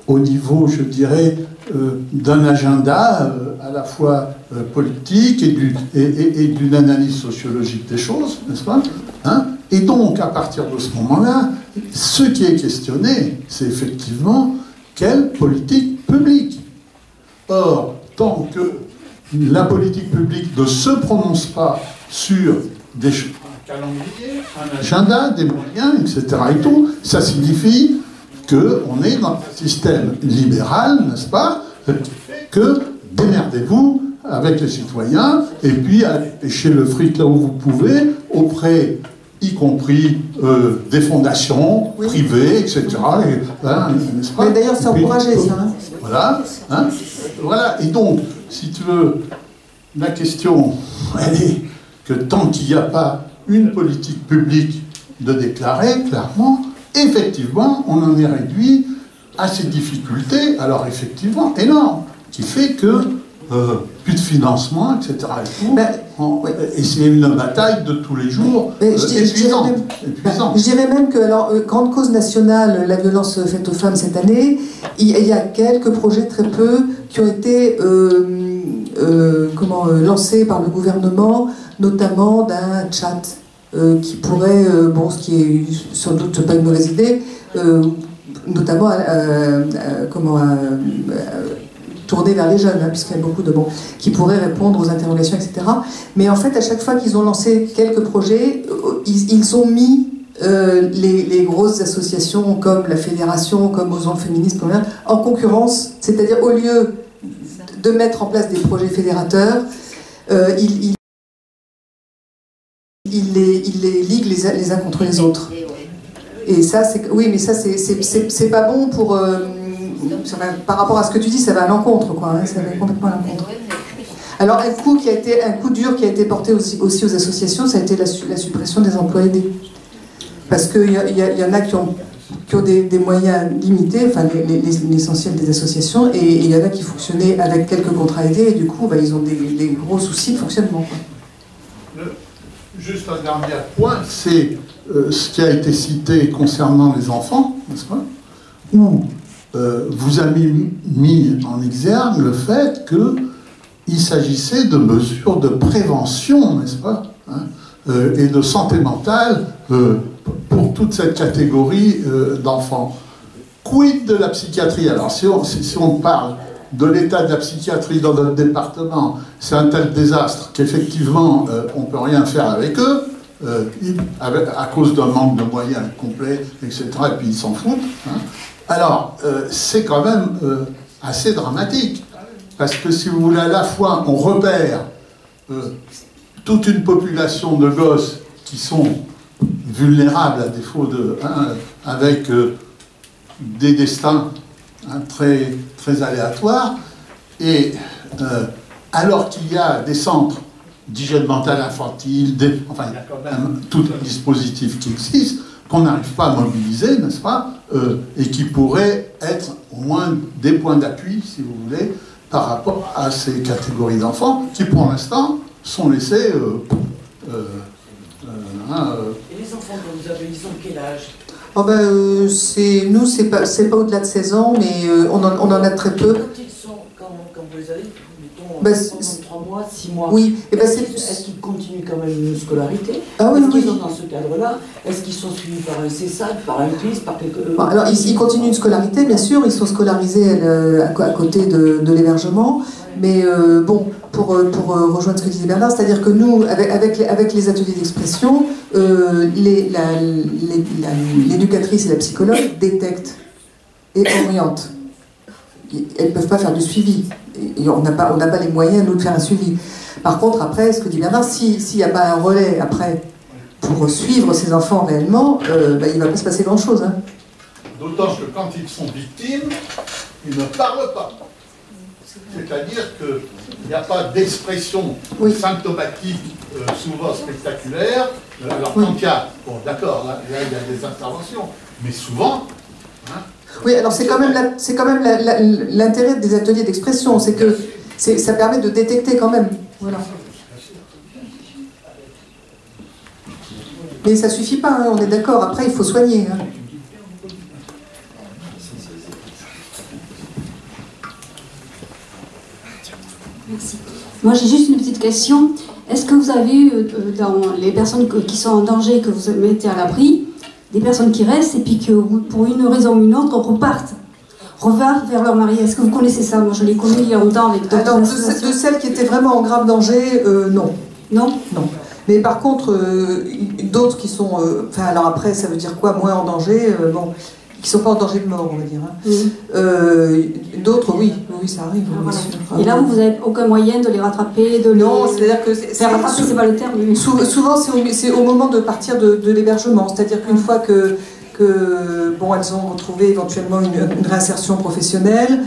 au niveau, je dirais, d'un agenda à la fois politique et d'une analyse sociologique des choses, n'est-ce pas, hein? Et donc, à partir de ce moment-là, ce qui est questionné, c'est effectivement quelle politique publique. Or, tant que la politique publique ne se prononce pas sur un calendrier, un agenda, des moyens, etc., et tout, ça signifie qu'on est dans un système libéral, n'est-ce pas, qui fait que démerdez-vous avec les citoyens, et puis allez pêcher le fric là où vous pouvez, auprès, y compris des fondations privées, etc. Hein, n'est-ce pas? Mais d'ailleurs, c'est encouragé, ça. Hein. Voilà, hein, voilà. Et donc, si tu veux, la question, elle est que tant qu'il n'y a pas une politique publique de déclarer, clairement, effectivement, on en est réduit à ces difficultés, alors effectivement, énormes, qui fait que plus de financement, etc. Et, tout, et c'est une bataille de tous les jours épuisante. Je dirais même que, alors, grande cause nationale, la violence faite aux femmes cette année, il y a quelques projets, très peu, qui ont été lancés par le gouvernement, notamment d'un chat qui pourrait, bon, ce qui est sans doute pas une mauvaise idée, notamment tourner vers les jeunes, hein, puisqu'il y a beaucoup de qui pourraient répondre aux interrogations, etc. Mais en fait, à chaque fois qu'ils ont lancé quelques projets, ils ont mis les grosses associations comme la Fédération, comme Osons le féminisme, en concurrence, c'est-à-dire au lieu de mettre en place des projets fédérateurs, ils les liguent les uns contre les autres. Et ça, oui, mais ça, c'est pas bon pour... par rapport à ce que tu dis, ça va à l'encontre, quoi. Hein, ça va complètement à l'encontre. Alors, un coup dur qui a été porté aussi aux associations, ça a été la suppression des emplois aidés. Parce qu'il y en a qui ont des moyens limités, enfin l'essentiel des associations, et il y en a qui fonctionnaient avec quelques contrats aidés, et du coup, ils ont des gros soucis de fonctionnement, quoi. Juste un dernier point, c'est ce qui a été cité concernant les enfants, n'est-ce pas, où vous avez mis en exergue le fait qu'il s'agissait de mesures de prévention, n'est-ce pas, hein, et de santé mentale pour toute cette catégorie d'enfants. Quid de la psychiatrie? Alors, si on parle de l'état de la psychiatrie dans notre département, c'est un tel désastre qu'effectivement, on ne peut rien faire avec eux, à cause d'un manque de moyens complets, etc., et puis ils s'en foutent. Hein. Alors, c'est quand même assez dramatique, parce que si vous voulez, à la fois, on repère toute une population de gosses qui sont vulnérables à défaut de... Hein, avec des destins très, très aléatoires, et alors qu'il y a des centres d'hygiène mentale infantile, enfin, il y a quand même tout un dispositif qui existe, qu'on n'arrive pas à mobiliser, n'est-ce pas, et qui pourrait être au moins des points d'appui, si vous voulez, par rapport à ces catégories d'enfants qui, pour l'instant, sont laissés... Et les enfants que vous avez, ils ont quel âge? Oh nous, c'est pas au-delà de 16 ans, mais on en a très peu. Quand ils sont, quand vous les avez, mettons, 3 mois, 6 mois. Oui, et ben est-ce qu'ils continuent quand même une scolarité? Ah oui, est-ce qu'ils oui. sont dans ce cadre-là? Est-ce qu'ils sont suivis par un CESAD, par un PIS, par quelque... Bon, alors, ils continuent une scolarité, bien sûr, ils sont scolarisés à côté de l'hébergement, mais bon, pour rejoindre ce que disait Bernard, c'est-à-dire que nous, avec les ateliers d'expression, l'éducatrice et la psychologue détectent et orientent. Elles ne peuvent pas faire du suivi. Et on n'a pas les moyens, nous, de faire un suivi. Par contre, après, ce que dit Bernard, s'il n'y a pas un relais après pour suivre ces enfants réellement, il ne va pas se passer grand-chose. Hein. D'autant que quand ils sont victimes, ils ne parlent pas. C'est-à-dire qu'il n'y a pas d'expression symptomatique, souvent spectaculaire. Alors quand il y a, bon d'accord, là il y a des interventions, mais souvent... Hein, oui, alors c'est quand même l'intérêt des ateliers d'expression, c'est que ça permet de détecter quand même. Voilà. Mais ça suffit pas, hein, on est d'accord, après il faut soigner. Hein. Merci. Moi j'ai juste une petite question. Est-ce que vous avez eu dans les personnes qui sont en danger, que vous mettez à l'abri, des personnes qui restent et puis que pour une raison ou une autre repartent vers leur mari? Est-ce que vous connaissez ça? Moi je l'ai connu il y a longtemps avec d'autres associations. De celles qui étaient vraiment en grave danger, non. Non? Non. Mais par contre, d'autres qui sont... Enfin alors après ça veut dire quoi, moins en danger, bon... qui ne sont pas en danger de mort, on va dire. Hein. D'autres, oui, ça arrive. Ah, voilà. Et là, vous n'avez aucun moyen de les rattraper, Non, c'est-à-dire que... rattraper, c'est pas le terme. Mais... Souvent, c'est au moment de partir de l'hébergement. C'est-à-dire qu'une fois que elles ont retrouvé éventuellement une réinsertion professionnelle,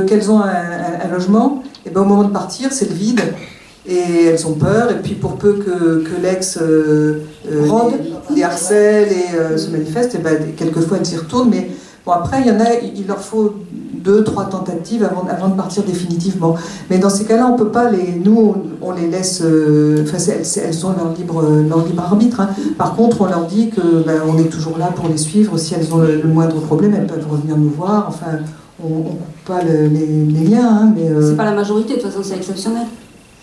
qu'elles ont un logement, et ben, au moment de partir, c'est le vide. Et elles ont peur, et puis pour peu que l'ex les harcèle et se manifeste, et ben, quelquefois elles s'y retournent, mais bon, après il leur faut 2-3 tentatives avant de partir définitivement. Mais dans ces cas-là, on peut pas nous on les laisse, elles ont leur libre arbitre. Hein. Par contre, on leur dit que on est toujours là pour les suivre. Si elles ont le moindre problème, elles peuvent revenir nous voir. Enfin, on coupe pas les liens. Hein, mais c'est pas la majorité, de toute façon, c'est exceptionnel.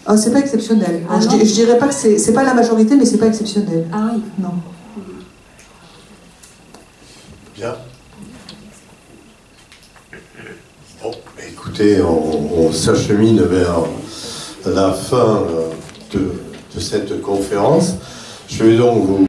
Ah, c'est pas exceptionnel. Ah, je dirais pas que c'est pas la majorité, mais c'est pas exceptionnel. Ah oui. Non. Bien. Bon, écoutez, on s'achemine vers la fin de cette conférence. Je vais donc vous